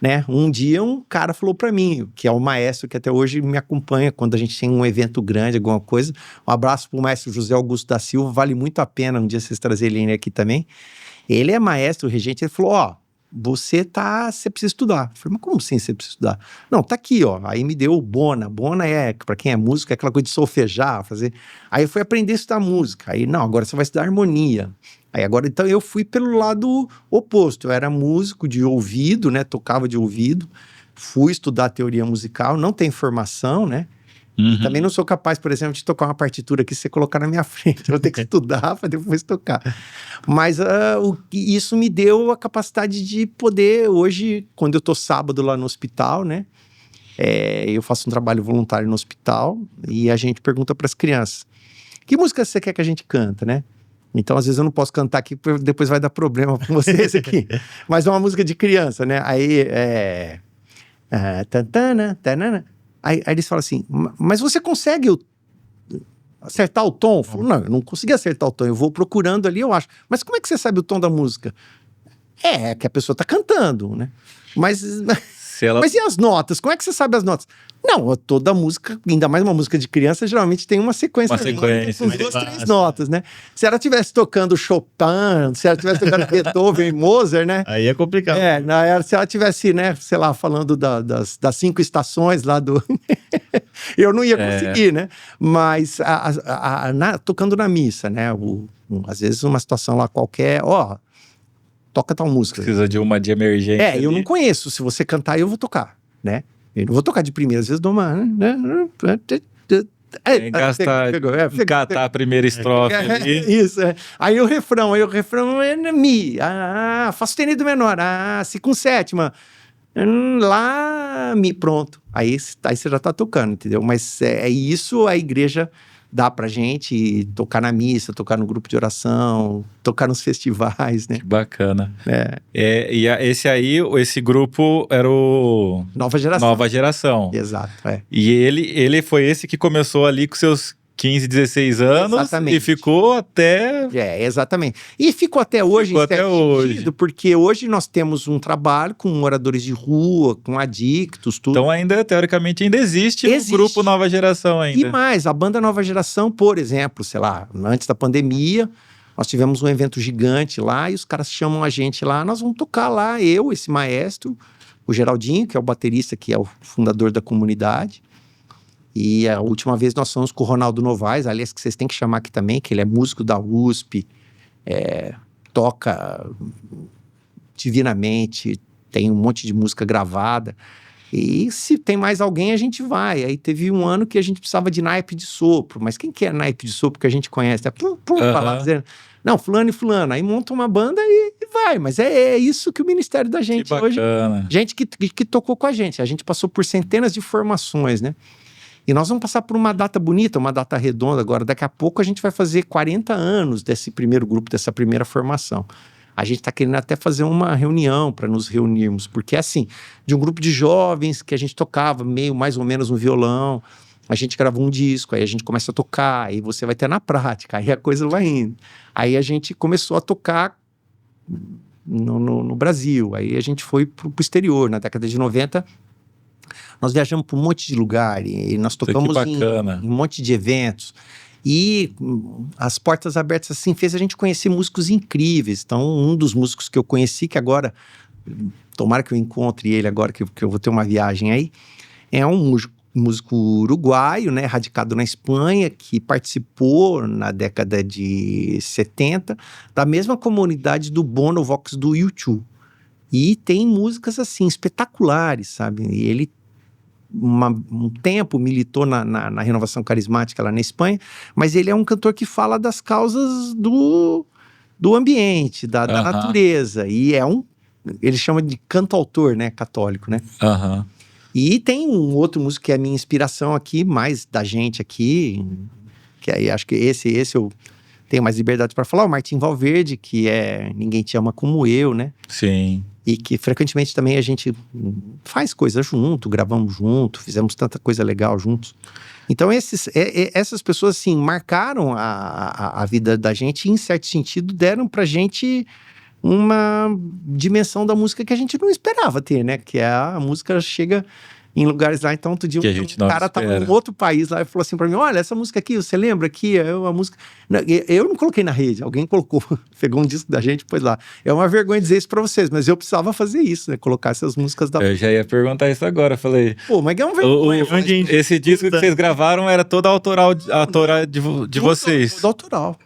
né? Um dia um cara falou para mim, que é o maestro que até hoje me acompanha quando a gente tem um evento grande, alguma coisa. Um abraço pro maestro José Augusto da Silva, vale muito a pena um dia vocês trazerem ele aqui também. Ele é maestro, regente, ele falou, você precisa estudar. Eu falei, mas como assim você precisa estudar? Não, tá aqui, aí me deu o bona. Bona para quem é músico, é aquela coisa de solfejar, fazer. Aí eu fui aprender a estudar música. Aí, não, agora você vai estudar harmonia. Aí agora, então eu fui pelo lado oposto. Eu era músico de ouvido, né, tocava de ouvido. fui estudar teoria musical, não tenho formação, né? Uhum. Também não sou capaz, por exemplo, de tocar uma partitura aqui, se você colocar na minha frente. Eu vou ter que estudar para depois tocar. Mas isso me deu a capacidade de poder, hoje, quando eu tô sábado lá no hospital, né? Eu faço um trabalho voluntário no hospital e a gente pergunta para as crianças: que música você quer que a gente canta, né? Então, às vezes eu não posso cantar aqui, porque depois vai dar problema com vocês aqui. Mas é uma música de criança, né? Aí, tantana, tanana. Aí eles falam assim: mas você consegue acertar o tom? Eu falo, não, eu não consegui acertar o tom, eu vou procurando ali, eu acho. Mas como é que você sabe o tom da música? É que a pessoa tá cantando, né? Mas e as notas? Como é que você sabe as notas? Não, toda música, ainda mais uma música de criança, geralmente tem uma sequência. Uma sequência. Com 2, 3 notas, né? Se ela estivesse tocando Chopin, se ela estivesse tocando Beethoven e Mozart, né? Aí é complicado. Se ela tivesse, né, sei lá, falando das 5 estações lá do... eu não ia conseguir, né? Mas tocando na missa, né? Às vezes uma situação lá qualquer, toca tal música. Precisa de uma de emergência. Eu não conheço. Se você cantar, eu vou tocar, né? Eu não vou tocar de primeira, às vezes dou uma... Catar a primeira estrofe ali. Isso, Aí o refrão é Mi, Fá sustenido menor, Si com sétima, Lá, Mi, pronto. Aí você já tá tocando, entendeu? Mas isso a igreja dá pra gente tocar na missa, tocar no grupo de oração, tocar nos festivais, né? Que bacana. Esse grupo era o... Nova Geração. Exato. Exato, E ele foi esse que começou ali com seus 15, 16 anos. Exatamente. E ficou até... Exatamente. E ficou até hoje, ficou até hoje. Porque hoje nós temos um trabalho com moradores de rua, com adictos, tudo. Então ainda, teoricamente, existe o grupo Nova Geração ainda. E mais, a banda Nova Geração, por exemplo, sei lá, antes da pandemia, nós tivemos um evento gigante lá e os caras chamam a gente lá, nós vamos tocar lá, esse maestro, o Geraldinho, que é o baterista, que é o fundador da comunidade. E a última vez nós fomos com o Ronaldo Novaes, aliás, que vocês têm que chamar aqui também, que ele é músico da USP, toca divinamente, tem um monte de música gravada. E se tem mais alguém, a gente vai. Aí teve um ano que a gente precisava de naipe de sopro. Mas quem que é naipe de sopro que a gente conhece? Falar, dizendo, não, fulano e fulano. Aí monta uma banda e vai. Mas é isso que o ministério da gente hoje... Gente que tocou com a gente. A gente passou por centenas de formações, né? E nós vamos passar por uma data bonita, uma data redonda agora. Daqui a pouco a gente vai fazer 40 anos desse primeiro grupo, dessa primeira formação. A gente está querendo até fazer uma reunião para nos reunirmos, porque assim, de um grupo de jovens que a gente tocava mais ou menos um violão, a gente gravou um disco, aí a gente começa a tocar, aí você vai ter na prática, aí a coisa vai indo. Aí a gente começou a tocar no Brasil, aí a gente foi para o exterior, na década de 90, nós viajamos para um monte de lugar e nós tocamos em um monte de eventos. E as portas abertas assim fez a gente conhecer músicos incríveis. Então, um dos músicos que eu conheci, que agora, tomara que eu encontre ele agora, que eu vou ter uma viagem aí, é um músico uruguaio, né, radicado na Espanha, que participou na década de 70 da mesma comunidade do Bono Vox do U2. E tem músicas assim espetaculares, sabe? E ele um tempo militou na Renovação Carismática lá na Espanha, mas ele é um cantor que fala das causas do ambiente, da natureza, e ele chama de canto-autor, né, católico, né? E tem um outro músico que é a minha inspiração aqui, mais da gente aqui, que aí acho que esse eu tenho mais liberdade para falar, o Martim Valverde, que é Ninguém Te Ama Como Eu, né? Sim. E que frequentemente também a gente faz coisa junto, gravamos junto, fizemos tanta coisa legal juntos. Então essas pessoas assim marcaram a vida da gente e em certo sentido deram pra gente uma dimensão da música que a gente não esperava ter, né? Que a música chega em lugares lá. Então outro dia um cara tava em outro país lá e falou assim pra mim, olha, essa música aqui, você lembra que é uma música... Eu não coloquei na rede, alguém colocou, pegou um disco da gente e pôs lá. É uma vergonha dizer isso pra vocês, mas eu precisava fazer isso, né? Colocar essas músicas da... Eu já ia perguntar isso agora, falei... Pô, mas é uma vergonha. Esse disco que vocês gravaram era todo autoral de vocês. Tudo autoral.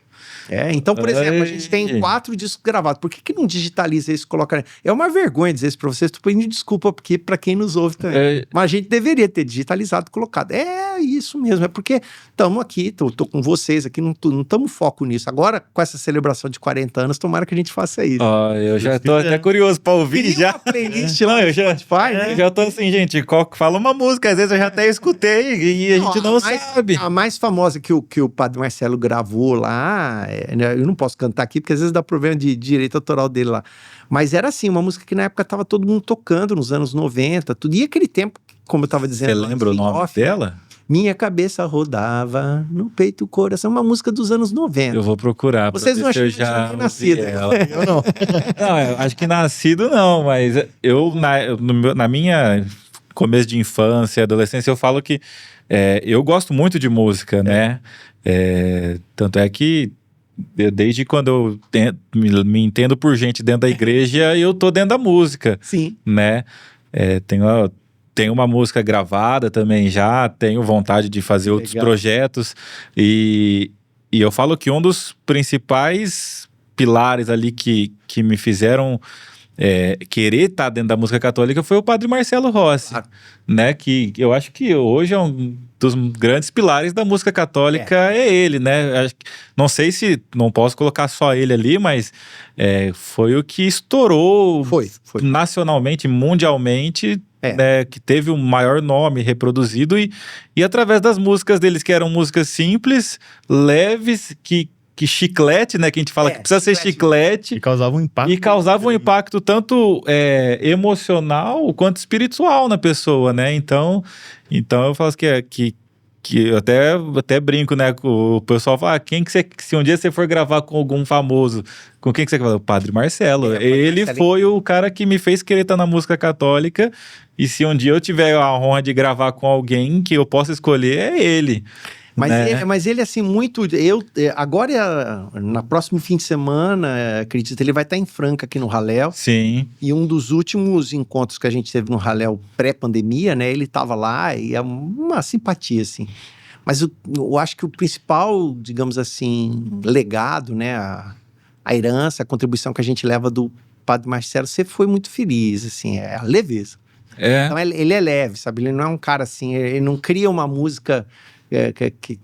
Então, por exemplo, a gente tem 4 discos gravados. Por que não digitaliza isso e coloca... É uma vergonha dizer isso pra vocês, tô pedindo desculpa porque pra quem nos ouve também. Mas a gente deveria ter digitalizado e colocado. É isso mesmo, é porque estamos aqui, tô com vocês aqui, não estamos foco nisso. Agora, com essa celebração de 40 anos, tomara que a gente faça isso. Eu já tô até curioso pra ouvir já. Uma playlist lá no Spotify, né? Eu já tô assim, gente, fala uma música, às vezes eu já até escutei e a gente não sabe. A mais famosa que o Padre Marcelo gravou lá, eu não posso cantar aqui porque às vezes dá problema de direito autoral dele lá. Mas era assim, uma música que na época tava todo mundo tocando, nos anos 90, tudo. E aquele tempo, como eu tava dizendo... Você lembra o nome dela? Minha cabeça rodava no peito, o coração, uma música dos anos 90. Eu vou procurar. Vocês não acham que eu já tinha nascido? Eu não. Não, eu acho que nascido não, mas na minha começo de infância, adolescência, eu falo que eu gosto muito de música, né? Tanto é que desde quando eu me entendo por gente dentro da igreja, eu tô dentro da música. Sim. Né? Tenho uma música gravada também já, tenho vontade de fazer outros projetos e eu falo que um dos principais pilares ali que me fizeram querer estar dentro da música católica foi o Padre Marcelo Rossi, né? Que eu acho que hoje é um dos grandes pilares da música católica, é ele, né? Não sei se, não posso colocar só ele ali, mas foi o que estourou Foi. nacionalmente, mundialmente, né, que teve o maior nome reproduzido e através das músicas deles, que eram músicas simples, leves, que chiclete, né, que a gente fala que precisa ser chiclete. E causava um impacto. E causava um impacto tanto emocional quanto espiritual na pessoa, né? Então eu falo que eu até brinco, né? O pessoal fala, se um dia você for gravar com algum famoso, com quem que você quer falar? O Padre Marcelo. Ele foi o cara que me fez querer estar na música católica. E se um dia eu tiver a honra de gravar com alguém que eu possa escolher, é ele. Mas ele, assim, muito... Agora, na próximo fim de semana, acredito, ele vai estar em Franca, aqui no Halel. Sim. E um dos últimos encontros que a gente teve no Halel pré-pandemia, né? Ele estava lá e é uma simpatia, assim. Mas eu acho que o principal, digamos assim, legado, né? A herança, a contribuição que a gente leva do Padre Marcelo, você foi muito feliz, assim, é a leveza. Então, ele é leve, sabe? Ele não é um cara assim, ele não cria uma música...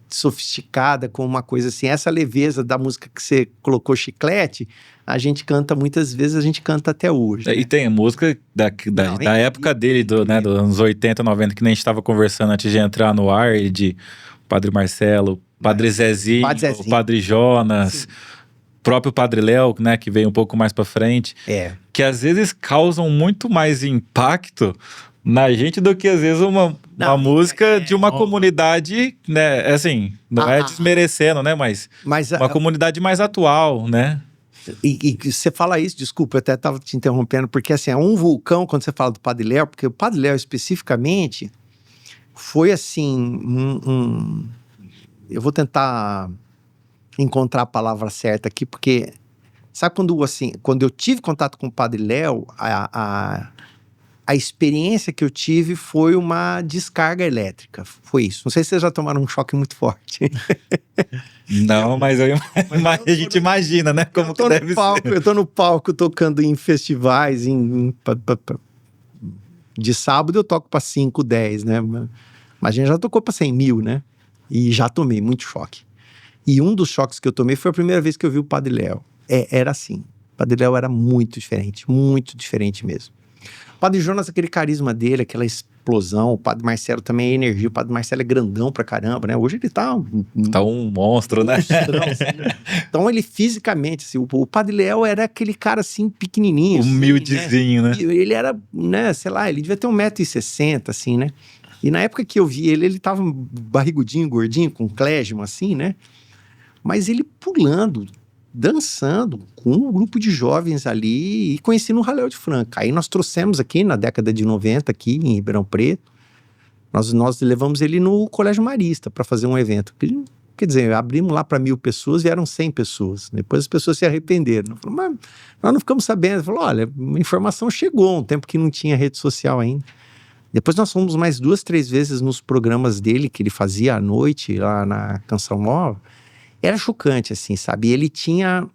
sofisticada, com uma coisa assim, essa leveza da música que você colocou chiclete, a gente canta muitas vezes, a gente canta até hoje. E tem música da época dele, dos anos 80, 90, que nem a gente estava conversando antes de entrar no ar, de Padre Marcelo, Padre Zezinho, o Padre Jonas, próprio Padre Léo, né, que veio um pouco mais pra frente, que às vezes causam muito mais impacto na gente do que às vezes uma música de uma comunidade, né, assim, não é desmerecendo, né, mas uma comunidade mais atual, né? E você fala isso, desculpa, eu até estava te interrompendo, porque assim, é um vulcão quando você fala do Padre Léo, porque o Padre Léo especificamente foi assim, eu vou tentar encontrar a palavra certa aqui, porque sabe quando eu tive contato com o Padre Léo, a experiência que eu tive foi uma descarga elétrica. Foi isso. Não sei se vocês já tomaram um choque muito forte. Não, mas a gente imagina, né? Como que deve ser. Eu tô no palco tocando em festivais, de sábado eu toco para 5, 10, né? Mas a gente já tocou para 100 mil, né? E já tomei muito choque. E um dos choques que eu tomei foi a primeira vez que eu vi o Padre Léo. Era assim. O Padre Léo era muito diferente mesmo. O Padre Jonas, aquele carisma dele, aquela explosão. O Padre Marcelo também é energia. O Padre Marcelo é grandão pra caramba, né? Hoje ele tá um monstro, né? Então ele fisicamente, assim, o Padre Léo era aquele cara assim, pequenininho. Humildezinho, assim, né? Ele era, né, sei lá, ele devia ter 1,60 m, assim, né? E na época que eu vi ele tava barrigudinho, gordinho, com clésima, assim, né? Mas ele pulando, dançando com um grupo de jovens ali e conheci no Halel de Franca. Aí nós trouxemos aqui na década de 90, aqui em Ribeirão Preto, nós levamos ele no Colégio Marista para fazer um evento. Quer dizer, abrimos lá para 1.000 pessoas, vieram 100 pessoas. Depois as pessoas se arrependeram. Falou, mas nós não ficamos sabendo. Falou, olha, a informação chegou, um tempo que não tinha rede social ainda. Depois nós fomos mais 2, 3 vezes nos programas dele, que ele fazia à noite, lá na Canção Nova. era chocante, assim, sabe? Ele tinha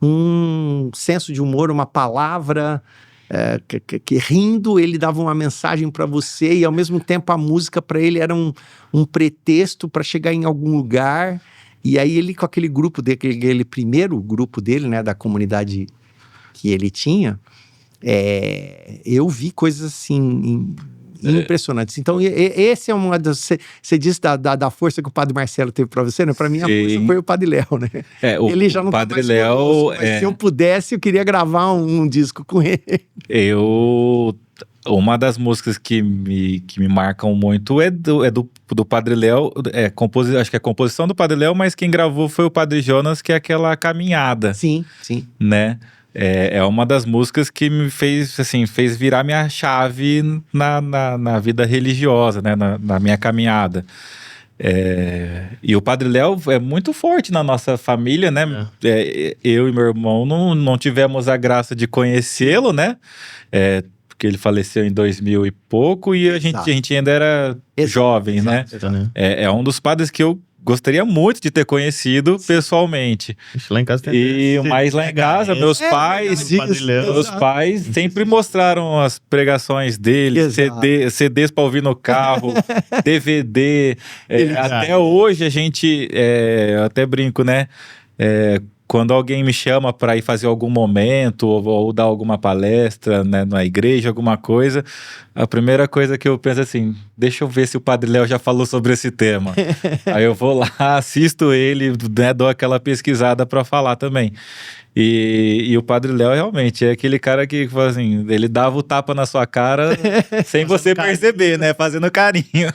um senso de humor, uma palavra que rindo ele dava uma mensagem para você e ao mesmo tempo a música para ele era um pretexto para chegar em algum lugar. E aí ele com aquele grupo dele, aquele primeiro grupo dele, né, da comunidade que ele tinha, eu vi coisas assim impressionantes. Então esse é uma das... Você disse da força que o Padre Marcelo teve para você, né? Para mim a força foi o Padre Léo, né? Ele já não tá Padre mais Léo, conosco, mas se eu pudesse, eu queria gravar um disco com ele. Uma das músicas que me marcam muito é do Padre Léo, acho que é a composição do Padre Léo, mas quem gravou foi o Padre Jonas, que é aquela caminhada. Sim, sim. Né? É uma das músicas que me fez virar minha chave na vida religiosa, né? Na minha caminhada. E o Padre Léo é muito forte na nossa família, né? Eu e meu irmão não tivemos a graça de conhecê-lo, né? Porque ele faleceu em 2000 e pouco e a gente ainda era jovem, né? É um dos padres que eu gostaria muito de ter conhecido pessoalmente. Lá em casa mas lá em casa, meus pais sempre mostraram as pregações dele, CDs para ouvir no carro, DVD. Até hoje a gente, eu até brinco, né? Quando alguém me chama para ir fazer algum momento ou dar alguma palestra, né, na igreja, alguma coisa, a primeira coisa que eu penso é assim, deixa eu ver se o Padre Léo já falou sobre esse tema. Aí eu vou lá, assisto ele, né, dou aquela pesquisada para falar também. E o Padre Léo realmente é aquele cara que, assim, ele dava o tapa na sua cara sem você perceber, né? Fazendo carinho.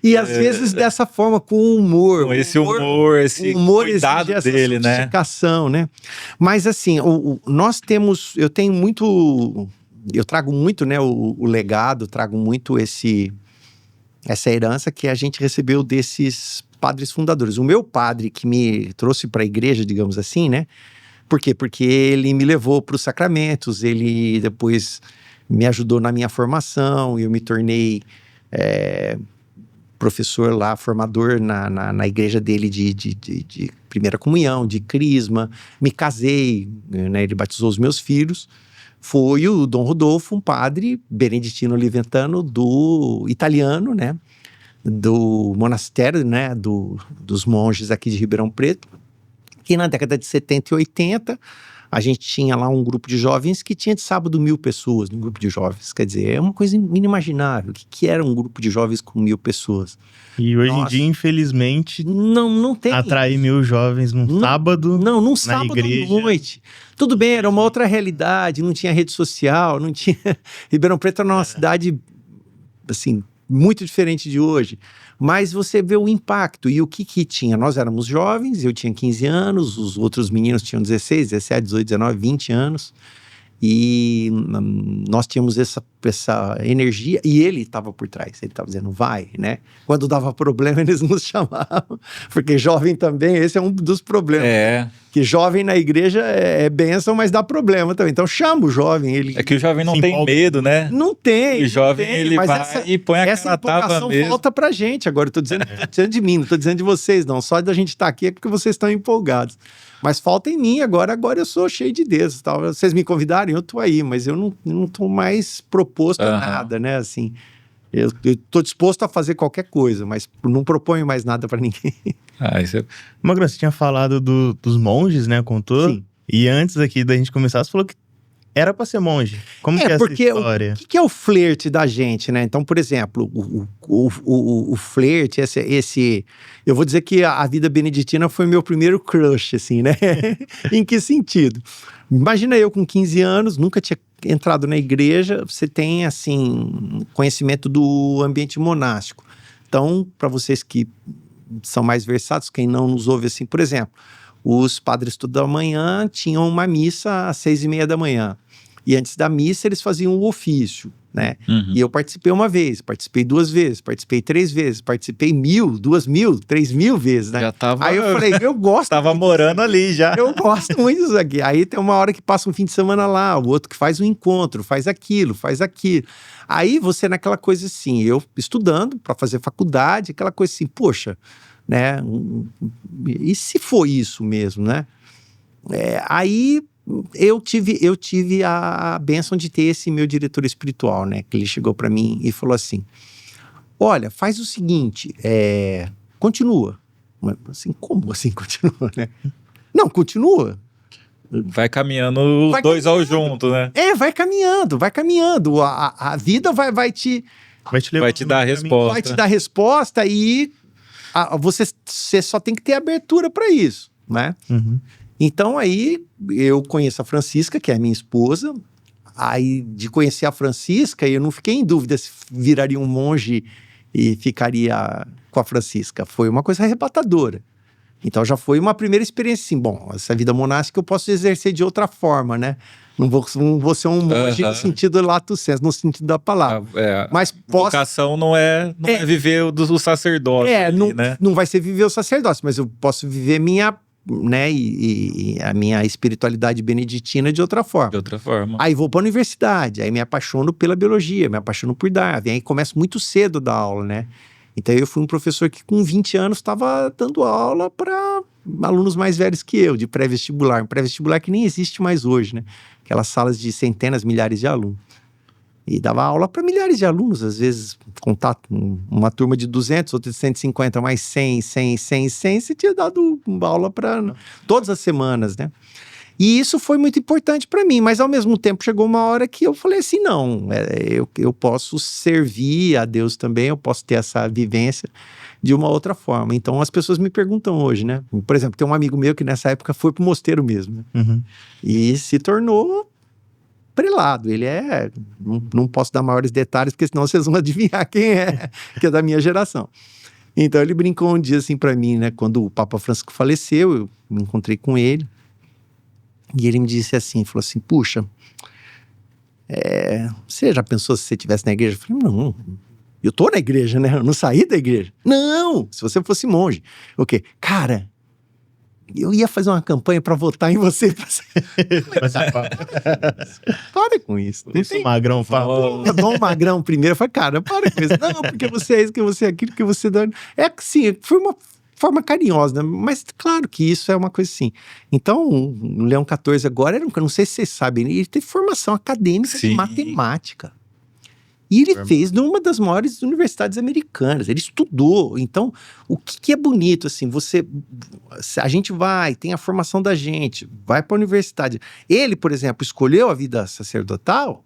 E às vezes dessa forma, com humor. Com esse humor, esse cuidado dele, né? Sofisticação, né? Mas assim, eu tenho muito... Eu trago muito, né, o legado, trago muito essa herança que a gente recebeu desses padres fundadores. O meu padre que me trouxe para a igreja, digamos assim, né? Por quê? Porque ele me levou para os sacramentos, ele depois me ajudou na minha formação, eu me tornei professor lá, formador na igreja dele de primeira comunhão, de crisma, me casei, né, ele batizou os meus filhos. Foi o Dom Rodolfo, um padre beneditino oliventano italiano, né, do monastério, né, dos monges aqui de Ribeirão Preto. Que na década de 70 e 80, a gente tinha lá um grupo de jovens que tinha de sábado 1.000 pessoas no grupo de jovens. Quer dizer, é uma coisa inimaginável. O que era um grupo de jovens com 1.000 pessoas? E hoje em dia, infelizmente, não tem. Atrair 1.000 jovens num sábado. Não, num sábado igreja. à noite. Tudo bem, era uma outra realidade, não tinha rede social, não tinha. Ribeirão Preto era uma cidade, assim, muito diferente de hoje. Mas você vê o impacto. E o que tinha? Nós éramos jovens, eu tinha 15 anos, os outros meninos tinham 16, 17, 18, 19, 20 anos. E nós tínhamos essa energia, e ele estava por trás, ele estava dizendo, vai, né? Quando dava problema, eles nos chamavam, porque jovem também, esse é um dos problemas. Que jovem na igreja é bênção, mas dá problema também. Então chama o jovem. É que o jovem não tem medo, né? Não tem. O jovem, ele vai e põe a cara tapa mesmo. Falta pra gente agora, eu tô dizendo de mim, não tô dizendo de vocês, não. Só da gente estar aqui é porque vocês estão empolgados. Mas falta em mim agora eu sou cheio de Deus, tal. Vocês me convidarem, eu tô aí, mas eu não tô mais proposto a nada, né, assim. Eu tô disposto a fazer qualquer coisa, mas não proponho mais nada pra ninguém. Magrão, você tinha falado dos monges, né, contou? Sim. E antes aqui da gente começar, você falou que era pra ser monge. Como que é essa história? O que é o flerte da gente, né? Então, por exemplo, o flerte, esse... Eu vou dizer que a vida beneditina foi meu primeiro crush, assim, né? Em que sentido? Imagina eu com 15 anos, nunca tinha entrado na igreja, você tem, assim, conhecimento do ambiente monástico. Então, para vocês que são mais versados, quem não nos ouve assim, por exemplo, os padres toda manhã tinham uma missa às 6:30 da manhã. E antes da missa, eles faziam o ofício, né? Uhum. E eu participei uma vez, participei 2 vezes, participei 3 vezes, participei 1.000, 2.000, 3.000 vezes, né? Já tava... Aí eu falei, eu gosto... Tava morando ali já. Eu gosto muito disso aqui. Aí tem uma hora que passa um fim de semana lá, o outro que faz um encontro, faz aquilo, faz aquilo. Aí você naquela coisa assim, eu estudando para fazer faculdade, aquela coisa assim, poxa... né? E se foi isso mesmo, né? Aí eu tive a bênção de ter esse meu diretor espiritual, né? Que ele chegou para mim e falou assim: olha, faz o seguinte, continua. Mas assim, como assim continua, né? Não, continua. Vai caminhando os dois ao junto, né? Vai caminhando. A vida vai te Vai te dar a resposta. Vai te dar resposta e você só tem que ter abertura para isso, né? Uhum. Então aí eu conheço a Francisca, que é a minha esposa. Aí de conhecer a Francisca, eu não fiquei em dúvida se viraria um monge e ficaria com a Francisca. Foi uma coisa arrebatadora. Então já foi uma primeira experiência assim, bom, essa vida monástica eu posso exercer de outra forma, né? Não vou ser um monge no sentido lato sensu, no sentido da palavra. Mas vocação não é viver o sacerdócio. Né? Não vai ser viver o sacerdócio, mas eu posso viver minha, né, e a minha espiritualidade beneditina de outra forma. De outra forma. Aí vou para a universidade, aí me apaixono pela biologia, me apaixono por Darwin, aí começo muito cedo da aula, né? Então eu fui um professor que com 20 anos estava dando aula para alunos mais velhos que eu, de pré-vestibular. Um pré-vestibular que nem existe mais hoje, né? Aquelas salas de centenas, milhares de alunos. E dava aula para milhares de alunos, às vezes contato, uma turma de 200, outra de 150, mais 100, você tinha dado aula para todas as semanas, né? E isso foi muito importante para mim, mas ao mesmo tempo chegou uma hora que eu falei assim, não, eu posso servir a Deus também, eu posso ter essa vivência de uma outra forma. Então as pessoas me perguntam hoje, né? Por exemplo, tem um amigo meu que nessa época foi pro mosteiro mesmo, né? Uhum. E se tornou prelado. Ele não posso dar maiores detalhes, porque senão vocês vão adivinhar quem é, que é da minha geração. Então ele brincou um dia assim para mim, né? Quando o Papa Francisco faleceu, eu me encontrei com ele. E ele me disse assim, falou assim, puxa, você já pensou se você estivesse na igreja? Eu falei, não, eu tô na igreja, né? Eu não saí da igreja. Não, se você fosse monge. O quê? Cara, eu ia fazer uma campanha para votar em você. Para com isso. Isso o Magrão fala. Dom Magrão primeiro. Eu falei, cara, para com isso. Não, porque você é isso, que você é aquilo, que você dá. É que sim, foi uma forma carinhosa, né? Mas claro que isso é uma coisa assim. Então, o Leão XIV agora, eu não sei se vocês sabem, ele teve formação acadêmica de matemática. E ele fez numa das maiores universidades americanas. Ele estudou. Então, o que é bonito, assim, a gente tem a formação da gente, vai para a universidade. Ele, por exemplo, escolheu a vida sacerdotal.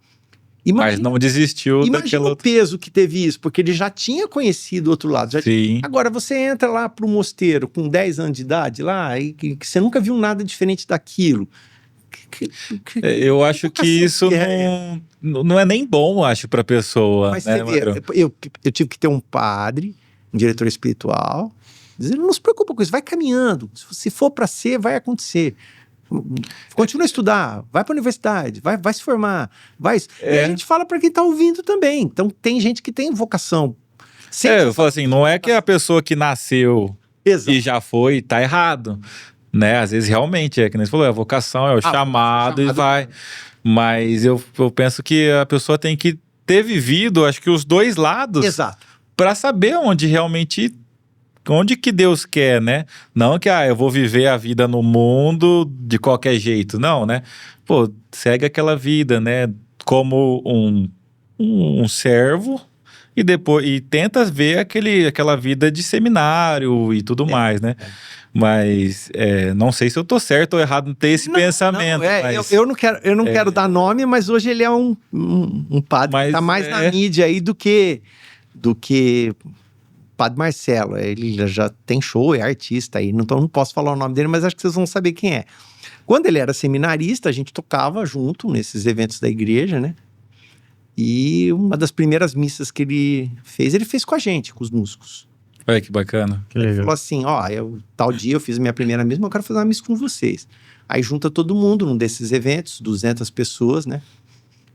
Mas não desistiu daquela... o peso que teve isso, porque ele já tinha conhecido o outro lado. Agora, você entra lá para o mosteiro com 10 anos de idade lá, e que você nunca viu nada diferente daquilo. Eu acho que isso não é nem bom, acho, para a pessoa. Mas né, eu tive que ter um padre, um diretor espiritual, dizendo, não se preocupa com isso, vai caminhando. Se for para ser, vai acontecer. Continua a estudar, vai para a universidade, vai se formar, E a gente fala para quem está ouvindo também. Então tem gente que tem vocação. Eu falo assim, não é que a pessoa que nasceu e já foi, tá errado, né? Às vezes realmente que nem você falou, a vocação, é o chamado e vai. Mas eu penso que a pessoa tem que ter vivido, acho que os dois lados. Exato. Para saber onde que Deus quer, né? Não que, eu vou viver a vida no mundo de qualquer jeito, não, né? Pô, segue aquela vida, né? Como um servo e tenta ver aquela vida de seminário e tudo mais, né? Mas não sei se eu tô certo ou errado em ter esse pensamento. Mas... Eu não quero dar nome, mas hoje ele é um padre que tá mais na mídia aí do que Padre Marcelo. Ele já tem show, é artista aí, não posso falar o nome dele, mas acho que vocês vão saber quem é. Quando ele era seminarista, a gente tocava junto nesses eventos da igreja, né? E uma das primeiras missas que ele fez com a gente, com os músicos. Olha que bacana. Ele falou assim, tal dia eu fiz a minha primeira missa, mas eu quero fazer uma missa com vocês. Aí junta todo mundo num desses eventos, 200 pessoas, né?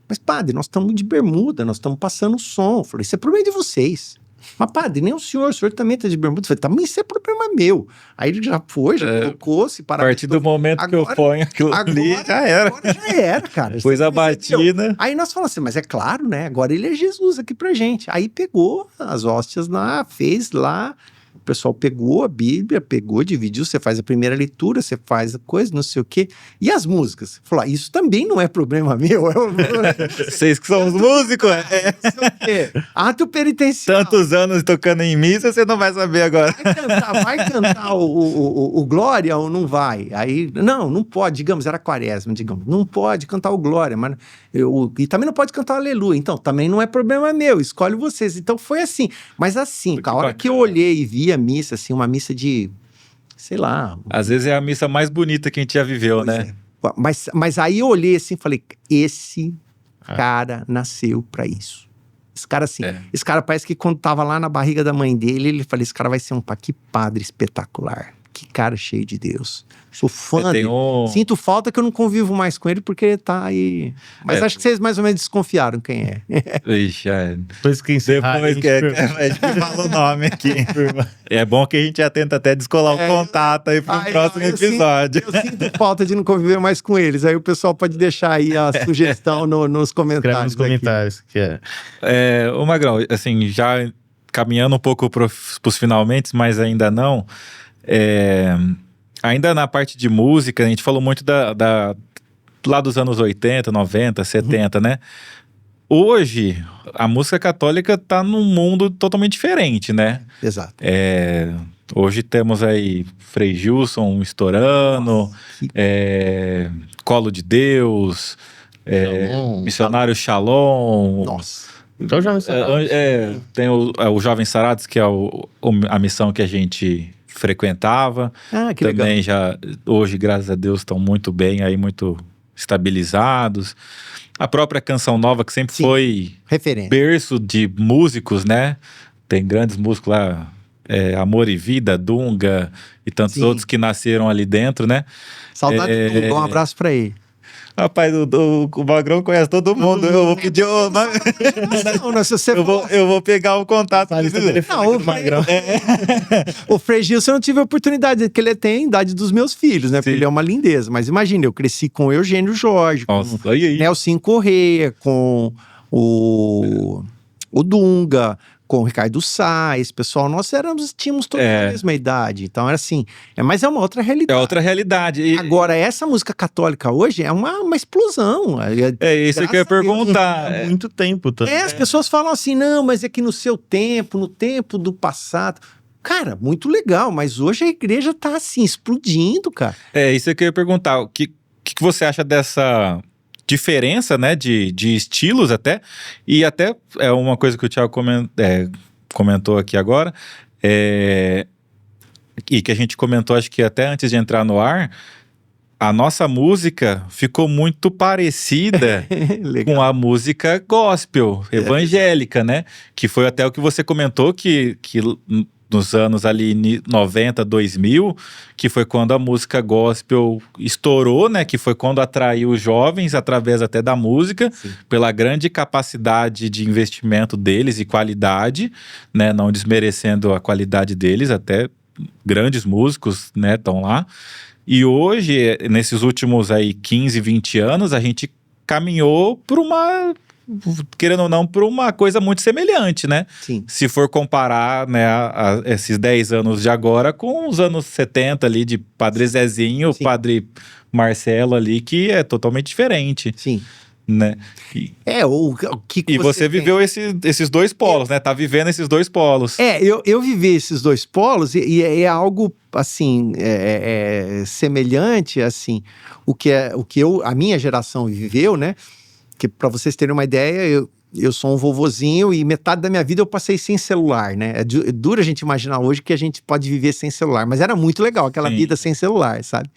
Mas padre, nós estamos de bermuda, nós estamos passando som. Eu falei, isso é problema de vocês. Mas padre, nem o senhor também tá de bermuda. Eu falei, também isso é problema meu. Aí ele já colocou, se parar. A partir do momento que eu ponho aquilo ali, já era. Agora já era, cara. Pôs a batina. Aí nós falamos assim, mas é claro, né? Agora ele é Jesus aqui pra gente. Aí pegou as hóstias lá, fez lá, pessoal pegou a Bíblia, dividiu, você faz a primeira leitura, você faz a coisa, não sei o quê. E as músicas? Falou, isso também não é problema meu. Vocês que são os músicos, Não sei o quê. Ato penitencial. tantos anos tocando em missa, você não vai saber agora. Vai cantar o Glória ou não vai? Aí, não pode, digamos, era Quaresma, digamos, não pode cantar o Glória, mas e também não pode cantar o Aleluia. Então, também não é problema meu, escolhe vocês. Então, foi assim. Mas assim, a hora que eu olhei e vi a missa, assim, uma missa de, sei lá... Às vezes é a missa mais bonita que a gente já viveu, né? É. Mas aí eu olhei assim e falei, esse cara nasceu pra isso. Esse cara assim, esse cara parece que quando tava lá na barriga da mãe dele, ele falou, esse cara vai ser que padre espetacular. Que cara cheio de Deus. Sou fã dele. Sinto falta que eu não convivo mais com ele porque ele tá aí. Mas acho que vocês mais ou menos desconfiaram quem é. Ixi, Depois que a gente fala o nome aqui. É bom que a gente já tenta até descolar o contato aí pro próximo episódio. Eu sinto falta de não conviver mais com eles. Aí o pessoal pode deixar aí a sugestão nos comentários. Escreve nos comentários. Ô Magrão, assim, já caminhando um pouco pros finalmente, mas ainda não... ainda na parte de música, a gente falou muito lá dos anos 80, 90, 70, né? Hoje, a música católica tá num mundo totalmente diferente, né? Exato. Hoje temos aí Frei Gilson estourando, Colo de Deus, Missionário Shalom. Nossa. Então, Jovem Sarados. Tem o Jovem Sarados, que é a missão que a gente frequentava. Que também legal. Já hoje, graças a Deus, estão muito bem aí, muito estabilizados. A própria Canção Nova, que sempre foi referência, berço de músicos, né? Tem grandes músicos lá, Amor e Vida, Dunga e tantos outros que nasceram ali dentro, né? Saudade do Dunga, um abraço pra ele. Rapaz, o Magrão conhece todo mundo. Eu vou pedir eu vou pegar o contato. O Magrão. O Frei Gilson eu não tive a oportunidade, porque ele tem a idade dos meus filhos, né? Porque ele é uma lindeza. Mas imagina, eu cresci com o Eugênio Jorge, com Nelson Corrêa, com o Dunga, com o Ricardo Sá, esse pessoal, nós tínhamos toda a mesma idade, então era assim, mas é uma outra realidade. É outra realidade. Agora, essa música católica hoje é uma explosão. Isso que eu ia perguntar. Há muito tempo também. As pessoas falam assim, não, mas é que no seu tempo, no tempo do passado... Cara, muito legal, mas hoje a igreja tá assim, explodindo, cara. Isso que eu ia perguntar, o que você acha dessa... diferença, né, de estilos até, e até é uma coisa que o Thiago comentou aqui agora, e que a gente comentou, acho que até antes de entrar no ar, a nossa música ficou muito parecida com a música gospel, evangélica, né, que foi até o que você comentou, que nos anos ali 90, 2000, que foi quando a música gospel estourou, né? Que foi quando atraiu os jovens através até da música, pela grande capacidade de investimento deles e qualidade, né? Não desmerecendo a qualidade deles, até grandes músicos, né? Estão lá. E hoje, nesses últimos aí 15, 20 anos, a gente caminhou por querendo ou não, por uma coisa muito semelhante, né? Sim. Se for comparar, né, esses 10 anos de agora com os anos 70 ali de Padre Zezinho, Padre Marcelo ali, que é totalmente diferente. Sim. Né? O que e você viveu esses dois polos, né? Tá vivendo esses dois polos. Eu vivi esses dois polos e é algo, assim, semelhante, assim, o que a minha geração viveu, né? Que para vocês terem uma ideia, eu sou um vovozinho e metade da minha vida eu passei sem celular, né? É duro a gente imaginar hoje que a gente pode viver sem celular, mas era muito legal aquela vida sem celular, sabe?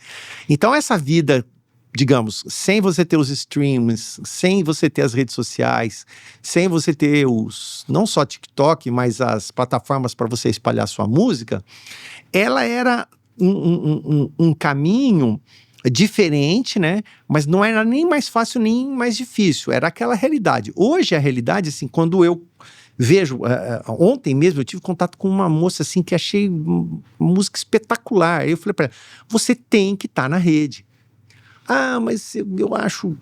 Então essa vida, digamos, sem você ter os streams, sem você ter as redes sociais, sem você ter não só TikTok, mas as plataformas para você espalhar sua música, ela era um caminho diferente, né? Mas não era nem mais fácil, nem mais difícil. Era aquela realidade. Hoje, a realidade, assim, quando eu vejo... ontem mesmo, eu tive contato com uma moça, assim, que achei música espetacular. Eu falei para ela, você tem que estar na rede. mas eu acho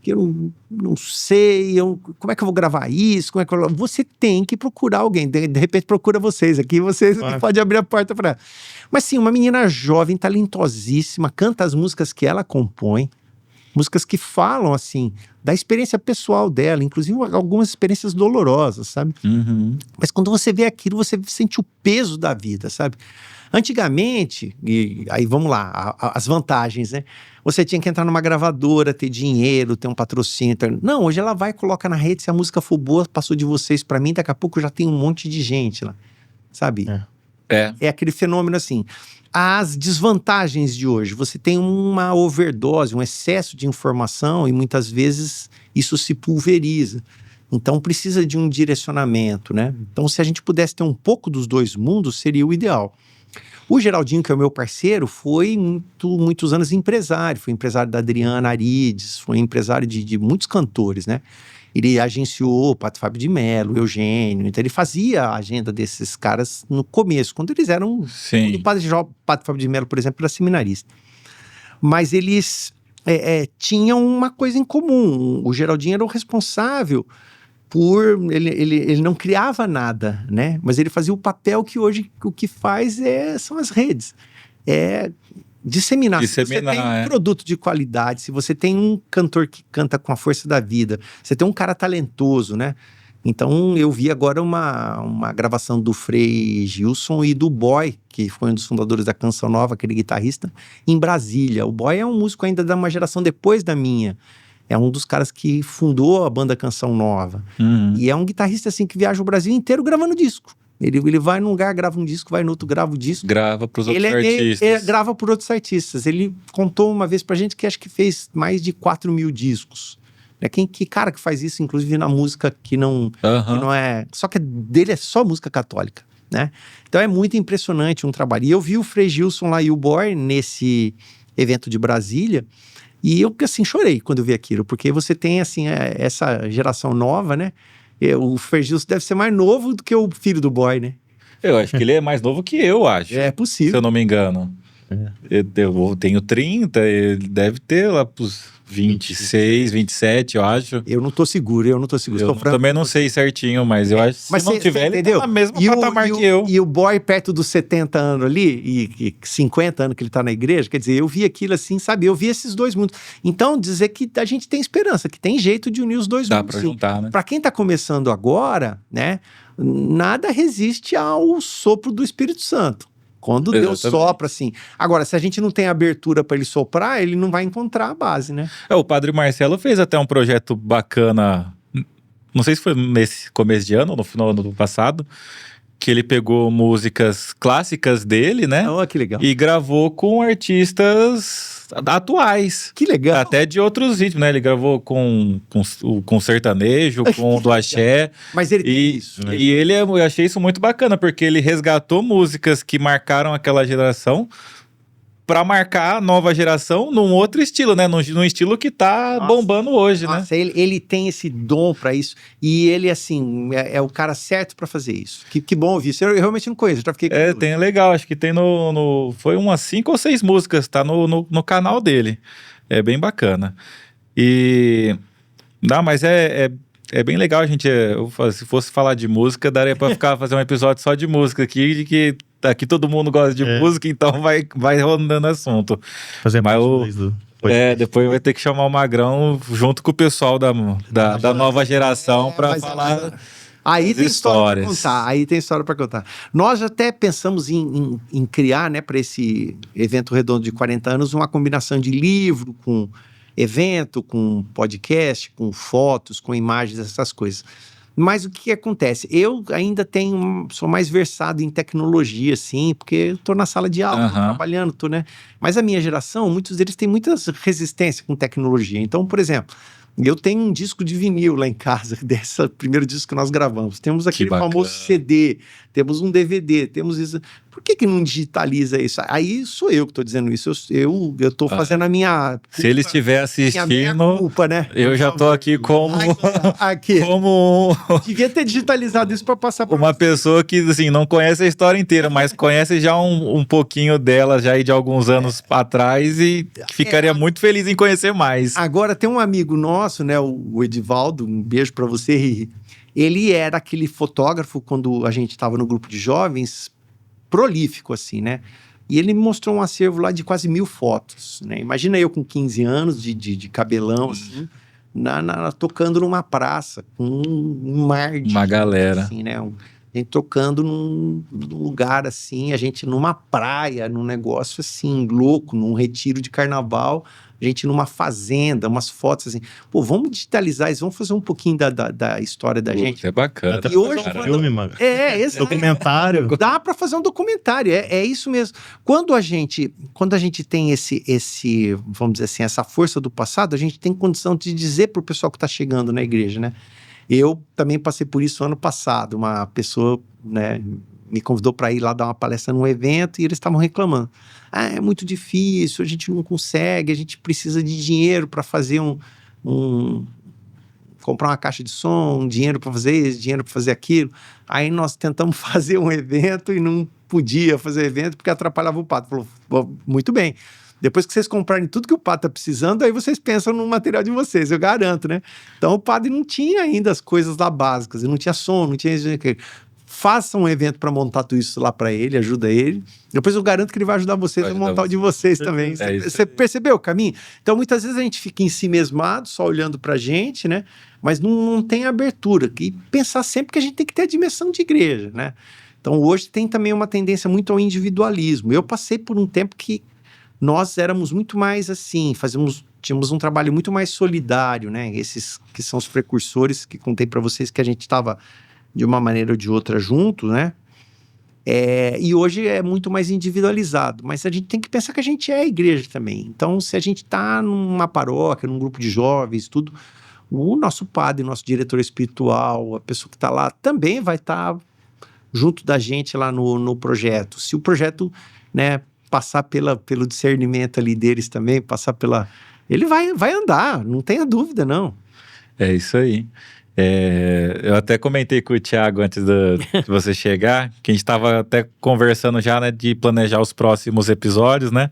que eu não sei, como é que eu vou gravar isso? Você tem que procurar alguém, de repente procura vocês aqui, vocês podem abrir a porta para ela. Mas sim, uma menina jovem, talentosíssima, canta as músicas que ela compõe, músicas que falam, assim, da experiência pessoal dela, inclusive algumas experiências dolorosas, sabe? Uhum. Mas quando você vê aquilo, você sente o peso da vida, sabe? Antigamente, e aí vamos lá, as vantagens, né? Você tinha que entrar numa gravadora, ter dinheiro, ter um patrocínio. Não, hoje ela vai e coloca na rede, se a música for boa, passou de vocês pra mim, daqui a pouco já tem um monte de gente lá, sabe? É aquele fenômeno assim. As desvantagens de hoje, você tem uma overdose, um excesso de informação e muitas vezes isso se pulveriza. Então precisa de um direcionamento, né? Então se a gente pudesse ter um pouco dos dois mundos, seria o ideal. O Geraldinho, que é o meu parceiro, foi muitos anos empresário. Foi empresário da Adriana Arides, foi empresário de muitos cantores, né? Ele agenciou o Padre Fábio de Mello, Eugênio, então ele fazia a agenda desses caras no começo, quando eles eram... Sim. O Padre Fábio de Mello, por exemplo, era seminarista. Mas eles tinham uma coisa em comum. O Geraldinho era o responsável por... Ele não criava nada, né? Mas ele fazia o papel que hoje o que faz são as redes. Disseminar. Se você tem um produto de qualidade, se você tem um cantor que canta com a força da vida, você tem um cara talentoso, né? Então, eu vi agora uma gravação do Frei Gilson e do Boy, que foi um dos fundadores da Canção Nova, aquele guitarrista, em Brasília. O Boy é um músico ainda de uma geração depois da minha. É um dos caras que fundou a banda Canção Nova. Uhum. E é um guitarrista, assim, que viaja o Brasil inteiro gravando disco. Ele vai num lugar, grava um disco, vai no outro, grava o disco. Grava pros outros artistas. Ele grava por outros artistas. Ele contou uma vez pra gente que acho que fez mais de 4 mil discos. Que cara que faz isso, inclusive na música que não é... Só que dele é só música católica, né? Então é muito impressionante um trabalho. E eu vi o Frei Gilson lá e o Boy nesse evento de Brasília, e eu, assim, chorei quando eu vi aquilo, porque você tem, assim, essa geração nova, né? O Frei Gilson deve ser mais novo do que o filho do Boy, né? Eu acho que ele é mais novo que eu, acho. É possível. Se eu não me engano. Eu tenho 30, ele deve ter lá pros 26, 27, eu acho. Eu não tô seguro. Eu também não sei certinho, mas eu acho que mas se não tiver, ele entendeu? tá na mesma patamar que eu. E o Boy perto dos 70 anos ali, e 50 anos que ele tá na igreja, quer dizer, eu vi aquilo assim, sabe? Eu vi esses dois mundos. Então, dizer que a gente tem esperança, que tem jeito de unir os dois mundos. Dá pra juntar, né? Pra quem tá começando agora, né? Nada resiste ao sopro do Espírito Santo. Quando Deus sopra, assim. Agora, se a gente não tem abertura para ele soprar, ele não vai encontrar a base, né? O Padre Marcelo fez até um projeto bacana, não sei se foi nesse começo de ano ou no final do ano passado, que ele pegou músicas clássicas dele, né? Oh, que legal. E gravou com artistas atuais. Que legal. Até de outros ritmos, né? Ele gravou com sertanejo, com o do axé. Mas ele tem isso, né? E eu achei isso muito bacana, porque ele resgatou músicas que marcaram aquela geração pra marcar a nova geração num outro estilo, né? Num estilo que tá bombando hoje, né? Ele tem esse dom pra isso. E ele, assim, é o cara certo pra fazer isso. Que bom ouvir isso. Eu realmente não conheço, já fiquei curioso. Tem legal. Acho que tem foi umas 5 ou 6 músicas, tá no canal dele. É bem bacana. Mas é bem legal a gente... se fosse falar de música, daria pra fazer um episódio só de música aqui, de que aqui todo mundo gosta de música, então vai rodando assunto. Fazer mais depois vai ter que chamar o Magrão junto com o pessoal da nova geração para falar. Aí tem história para contar. Nós até pensamos em criar, né, para esse evento redondo de 40 anos, uma combinação de livro com evento, com podcast, com fotos, com imagens, essas coisas. Mas o que acontece? Eu ainda sou mais versado em tecnologia, assim, porque eu tô na sala de aula, trabalhando, né? Mas a minha geração, muitos deles têm muita resistência com tecnologia. Então, por exemplo, E eu tenho um disco de vinil lá em casa, desse primeiro disco que nós gravamos. Temos aquele bacana. famoso CD, temos um DVD, temos isso. Por que não digitaliza isso? Aí sou eu que estou dizendo isso. Eu estou fazendo a minha... Se ele estiver assistindo, culpa, né? eu já tô aqui como... Aqui. como Devia ter digitalizado isso para passar para uma pessoa que, assim, não conhece a história inteira, mas conhece já um pouquinho dela, já aí de alguns anos atrás, e ficaria muito feliz em conhecer mais. Agora, tem um amigo nosso, né, o Edivaldo, um beijo para você, Riri. Ele era aquele fotógrafo, quando a gente estava no grupo de jovens, prolífico, assim, né? E ele me mostrou um acervo lá de quase 1000 fotos, né? Imagina eu com 15 anos, de cabelão, assim, tocando numa praça, com um mar de... Uma galera. Assim, né? A gente tocando num lugar, assim, a gente numa praia, num negócio, assim, louco, num retiro de carnaval, a gente numa fazenda, umas fotos, assim. Pô, vamos digitalizar isso, vamos fazer um pouquinho da história da gente. É bacana. Até E hoje, fazer um filme, mano. Exato. Documentário. Dá para fazer um documentário, é isso mesmo. Quando a gente tem esse, vamos dizer assim, essa força do passado, a gente tem condição de dizer pro pessoal que tá chegando na igreja, né? Eu também passei por isso ano passado. Uma pessoa, né, me convidou para ir lá dar uma palestra num evento e eles estavam reclamando. Ah, é muito difícil, a gente não consegue, a gente precisa de dinheiro para fazer comprar uma caixa de som, dinheiro para fazer isso, dinheiro para fazer aquilo. Aí nós tentamos fazer um evento e não podia fazer evento porque atrapalhava o padre. Falou, muito bem. Depois que vocês comprarem tudo que o padre está precisando, aí vocês pensam no material de vocês, eu garanto, né? Então o padre não tinha ainda as coisas lá básicas, não tinha som, não tinha isso. Faça um evento para montar tudo isso lá para ele, ajuda ele. Depois eu garanto que ele vai ajudar vocês a montar o de vocês também. Você percebeu o caminho? Então muitas vezes a gente fica em si mesmado, só olhando para a gente, né? Mas não tem abertura. E pensar sempre que a gente tem que ter a dimensão de igreja, né? Então hoje tem também uma tendência muito ao individualismo. Eu passei por um tempo que nós éramos muito mais assim, tínhamos um trabalho muito mais solidário, né? Esses que são os precursores que contei para vocês que a gente estava de uma maneira ou de outra junto, né? E hoje é muito mais individualizado, mas a gente tem que pensar que a gente é a igreja também. Então, se a gente está numa paróquia, num grupo de jovens, tudo, o nosso padre, nosso diretor espiritual, a pessoa que está lá, também vai estar junto da gente lá no projeto. Se o projeto, né, passar pelo discernimento ali deles também, ele vai andar, não tenha dúvida, não. É isso aí. Eu até comentei com o Thiago antes de você chegar, que a gente estava até conversando já, né, de planejar os próximos episódios, né?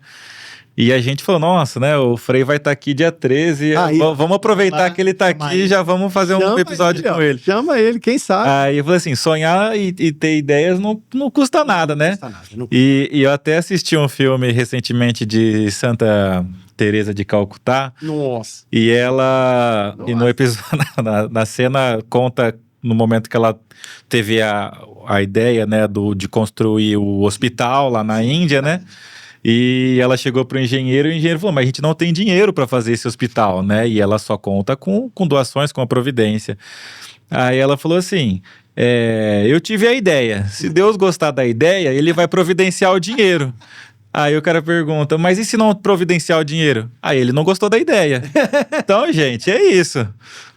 E a gente falou, nossa, né, o Frei vai estar aqui dia 13, vamos aproveitar que ele está aqui e já vamos fazer um episódio com ele. Chama ele, quem sabe. Aí eu falei assim, sonhar e ter ideias não custa nada, né? Não custa nada. E eu até assisti um filme recentemente de Santa Teresa de Calcutá. Nossa. E ela, e no episódio, na cena, conta no momento que ela teve a ideia, né, de construir o hospital lá na Índia, né? E ela chegou pro engenheiro e o engenheiro falou, mas a gente não tem dinheiro para fazer esse hospital, né? E ela só conta com doações, com a providência. Aí ela falou assim, eu tive a ideia. Se Deus gostar da ideia, ele vai providenciar o dinheiro. Aí o cara pergunta, mas e se não providenciar o dinheiro? Aí ele não gostou da ideia. Então, gente, é isso.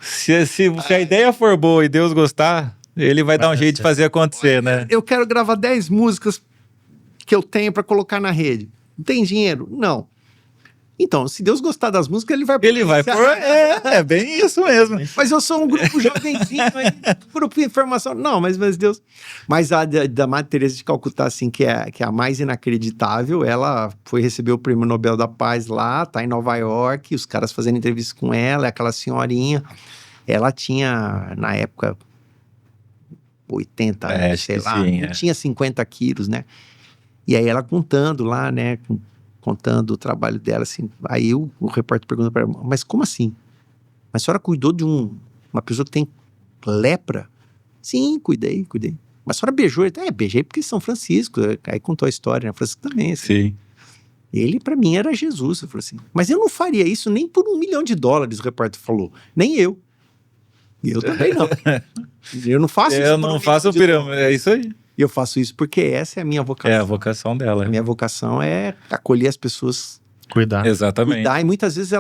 Se a ideia for boa e Deus gostar, ele vai dar um jeito de fazer acontecer, né? Eu quero gravar 10 músicas que eu tenho para colocar na rede. Não tem dinheiro? Não. Então, se Deus gostar das músicas, ele vai... Ele vai pôr... É bem isso mesmo. Mas eu sou um grupo jovenzinho, grupo de informação. Não, mas Deus... Mas a da Madre Teresa de Calcutá, assim, que é a mais inacreditável, ela foi receber o Prêmio Nobel da Paz lá, tá em Nova York, os caras fazendo entrevista com ela, aquela senhorinha. Ela tinha, na época, 80 anos, sei lá. Sim, não tinha 50 quilos, né? E aí ela contando lá, né, contando o trabalho dela, assim. Aí o repórter pergunta para ela, mas como assim? Mas a senhora cuidou de uma pessoa que tem lepra? Sim, cuidei. Mas a senhora beijou? Beijei porque São Francisco. Aí contou a história, né? Francisco também, assim. Sim. Ele, para mim, era Jesus. Eu falei assim, mas eu não faria isso nem por $1 milhão, o repórter falou. Nem eu. E eu também não. Eu não faço isso. Eu não faço pirâmide, é isso aí. E eu faço isso porque essa é a minha vocação. É a vocação dela. A minha vocação é acolher as pessoas Cuidar. Exatamente. Cuidar, e muitas vezes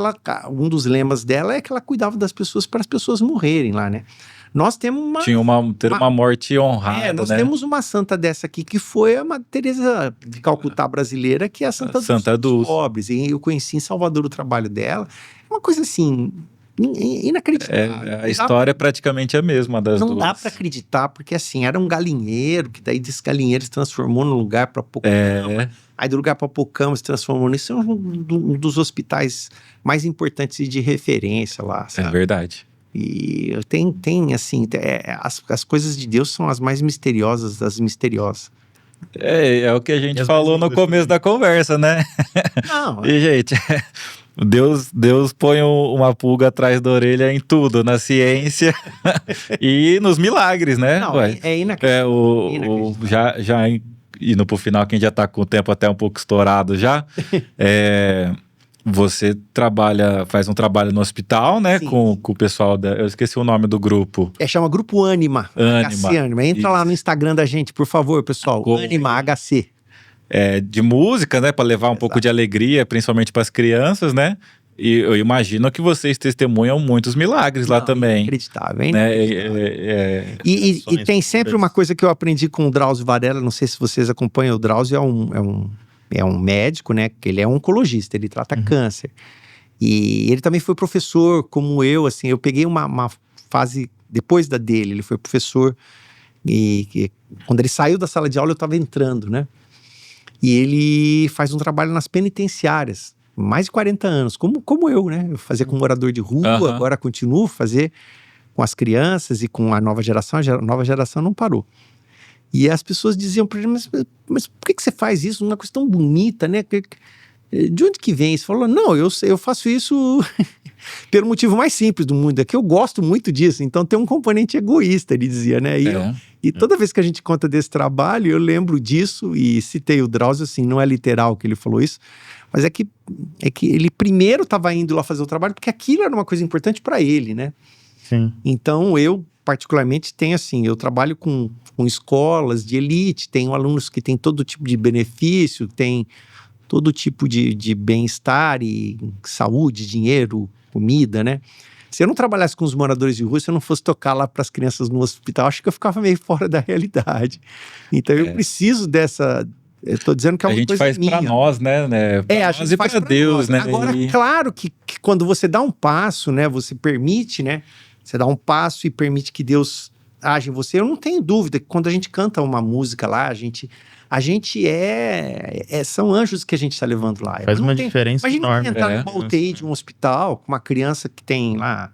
um dos lemas dela é que ela cuidava das pessoas para as pessoas morrerem lá, né? Nós temos uma... Tinha uma morte honrada, nós né? temos uma santa dessa aqui, que foi a Madre Teresa de Calcutá brasileira, que é a Santa dos pobres. E eu conheci em Salvador o trabalho dela. É uma coisa assim, inacreditável. A história é praticamente a mesma das duas. Não dá para acreditar, porque assim, era um galinheiro, que daí desse galinheiro se transformou num lugar para Pocama. Aí do lugar para Pocama se transformou nisso. É um dos hospitais mais importantes e de referência lá, sabe? É verdade. E tem assim, as coisas de Deus são as mais misteriosas das misteriosas. É o que a gente falou no começo da conversa, né? Não, E, gente, Deus põe uma pulga atrás da orelha em tudo, na ciência e nos milagres, né? não, é inacreditável. Já indo pro final, que a gente já tá com o tempo até um pouco estourado já, você faz um trabalho no hospital, né? Com o pessoal eu esqueci o nome do grupo. Chama Grupo Ânima. HC Ânima. Entra lá no Instagram da gente, por favor, pessoal. Ânima HC. De música, né? Para levar um pouco de alegria, principalmente para as crianças, né? E eu imagino que vocês testemunham muitos milagres lá também. Inacreditável, hein? Né? E tem sempre uma coisa que eu aprendi com o Drauzio Varela, não sei se vocês acompanham, o Drauzio é um médico, né? Que ele é oncologista, ele trata câncer. E ele também foi professor, como eu, assim. Eu peguei uma fase depois da dele, ele foi professor. E quando ele saiu da sala de aula, eu estava entrando, né? E ele faz um trabalho nas penitenciárias, mais de 40 anos, como eu, né? Eu fazia com morador de rua, agora continuo a fazer com as crianças e com a nova geração. A nova geração não parou. E as pessoas diziam para ele, mas por que você faz isso? Uma coisa tão bonita, né? De onde que vem isso? Falou, não, eu faço isso pelo motivo mais simples do mundo, é que eu gosto muito disso, então tem um componente egoísta, ele dizia, né? E toda vez que a gente conta desse trabalho, eu lembro disso e citei o Drauzio, assim, não é literal que ele falou isso, mas é que ele primeiro estava indo lá fazer o trabalho porque aquilo era uma coisa importante para ele, né? Sim. Então, eu particularmente tenho assim, eu trabalho com escolas de elite, tenho alunos que têm todo tipo de benefício, tem todo tipo de bem-estar e saúde, dinheiro, comida, né? Se eu não trabalhasse com os moradores de rua, se eu não fosse tocar lá para as crianças no hospital, acho que eu ficava meio fora da realidade. Então eu preciso dessa... Eu tô dizendo que é uma coisa minha. A gente faz para nós, né? A gente faz para Deus, né? Agora, claro que quando você dá um passo, né? Você permite, né? Você dá um passo e permite que Deus age em você. Eu não tenho dúvida que quando a gente canta uma música lá, a gente são anjos que a gente está levando lá. Faz uma diferença enorme. Imagina entrar numa UTI de um hospital com uma criança que tem lá,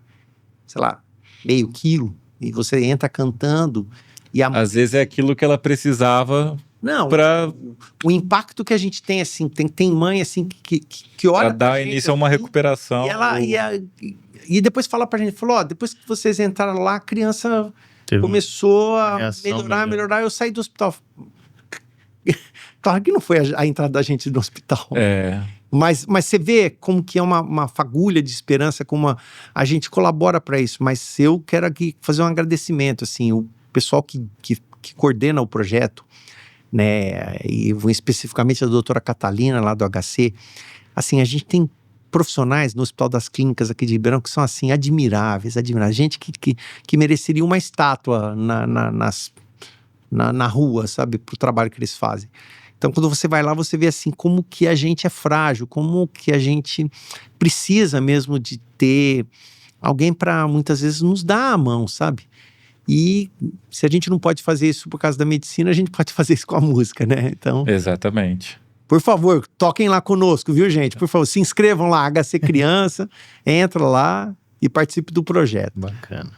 sei lá, meio quilo, e você entra cantando. E às vezes é aquilo que ela precisava. Não, o impacto que a gente tem, assim, tem mãe, assim, que olha pra dar início a uma recuperação. E depois fala pra gente, falou, depois que vocês entraram lá, a criança começou a melhorar, eu saí do hospital. Claro que não foi a entrada da gente no hospital. Mas você vê como que é uma fagulha de esperança, como a gente colabora para isso. Mas eu quero aqui fazer um agradecimento, assim, o pessoal que coordena o projeto, né, e especificamente a doutora Catalina lá do HC, assim, a gente tem profissionais no Hospital das Clínicas aqui de Ribeirão que são, assim, admiráveis, gente que mereceria uma estátua na rua, sabe, pro trabalho que eles fazem. Então, quando você vai lá, você vê, assim, como que a gente é frágil, como que a gente precisa mesmo de ter alguém para, muitas vezes, nos dar a mão, sabe? E se a gente não pode fazer isso por causa da medicina, a gente pode fazer isso com a música, né? Então, exatamente. Por favor, toquem lá conosco, viu, gente? Por favor, se inscrevam lá, HC Criança, entra lá e participe do projeto. Bacana.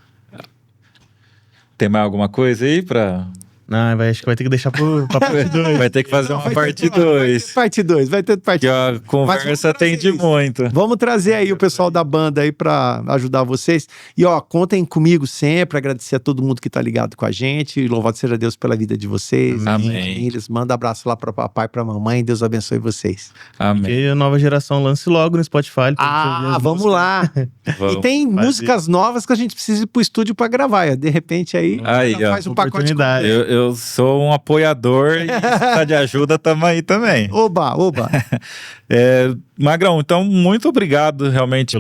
Tem mais alguma coisa aí para... Não, acho que vai ter que deixar pra parte 2. Vai ter que fazer uma parte 2. Parte 2, vai ter parte 2. A conversa tende muito. Vamos trazer aí o pessoal da banda aí pra ajudar vocês. E contem comigo sempre, agradecer a todo mundo que tá ligado com a gente. E louvado seja Deus pela vida de vocês. Amém. Famílias. Manda abraço lá pra papai e pra mamãe. Deus abençoe vocês. Amém. Que a nova geração lance logo no Spotify. Vamos lá. E tem músicas novas que a gente precisa ir pro estúdio pra gravar. De repente aí ó, faz um pacote. eu sou um apoiador e se precisar de ajuda, tamo aí também. Oba, oba. Magrão, então muito obrigado realmente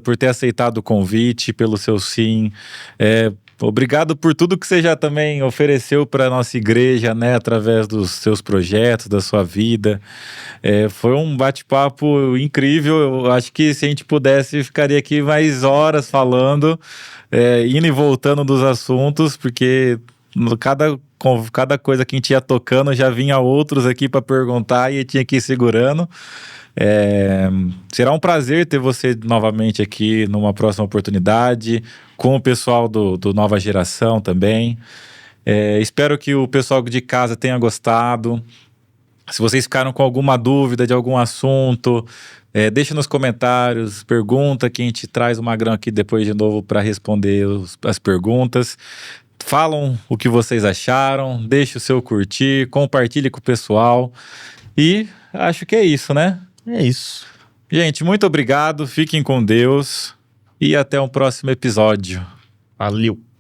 por ter aceitado o convite, pelo seu sim. Obrigado por tudo que você já também ofereceu para a nossa igreja, né, através dos seus projetos, da sua vida. Foi um bate-papo incrível. Eu acho que se a gente pudesse, ficaria aqui mais horas falando, indo e voltando dos assuntos, porque cada coisa que a gente ia tocando, já vinha outros aqui para perguntar e tinha que ir segurando. Será um prazer ter você novamente aqui numa próxima oportunidade, com o pessoal do Nova Geração também. Espero que o pessoal de casa tenha gostado. Se vocês ficaram com alguma dúvida de algum assunto, deixa nos comentários, pergunta, que a gente traz o Magrão aqui depois de novo para responder as perguntas. Falam o que vocês acharam, deixa o seu curtir, compartilhe com o pessoal. E acho que é isso, né? É isso. Gente, muito obrigado, fiquem com Deus e até um próximo episódio. Valeu.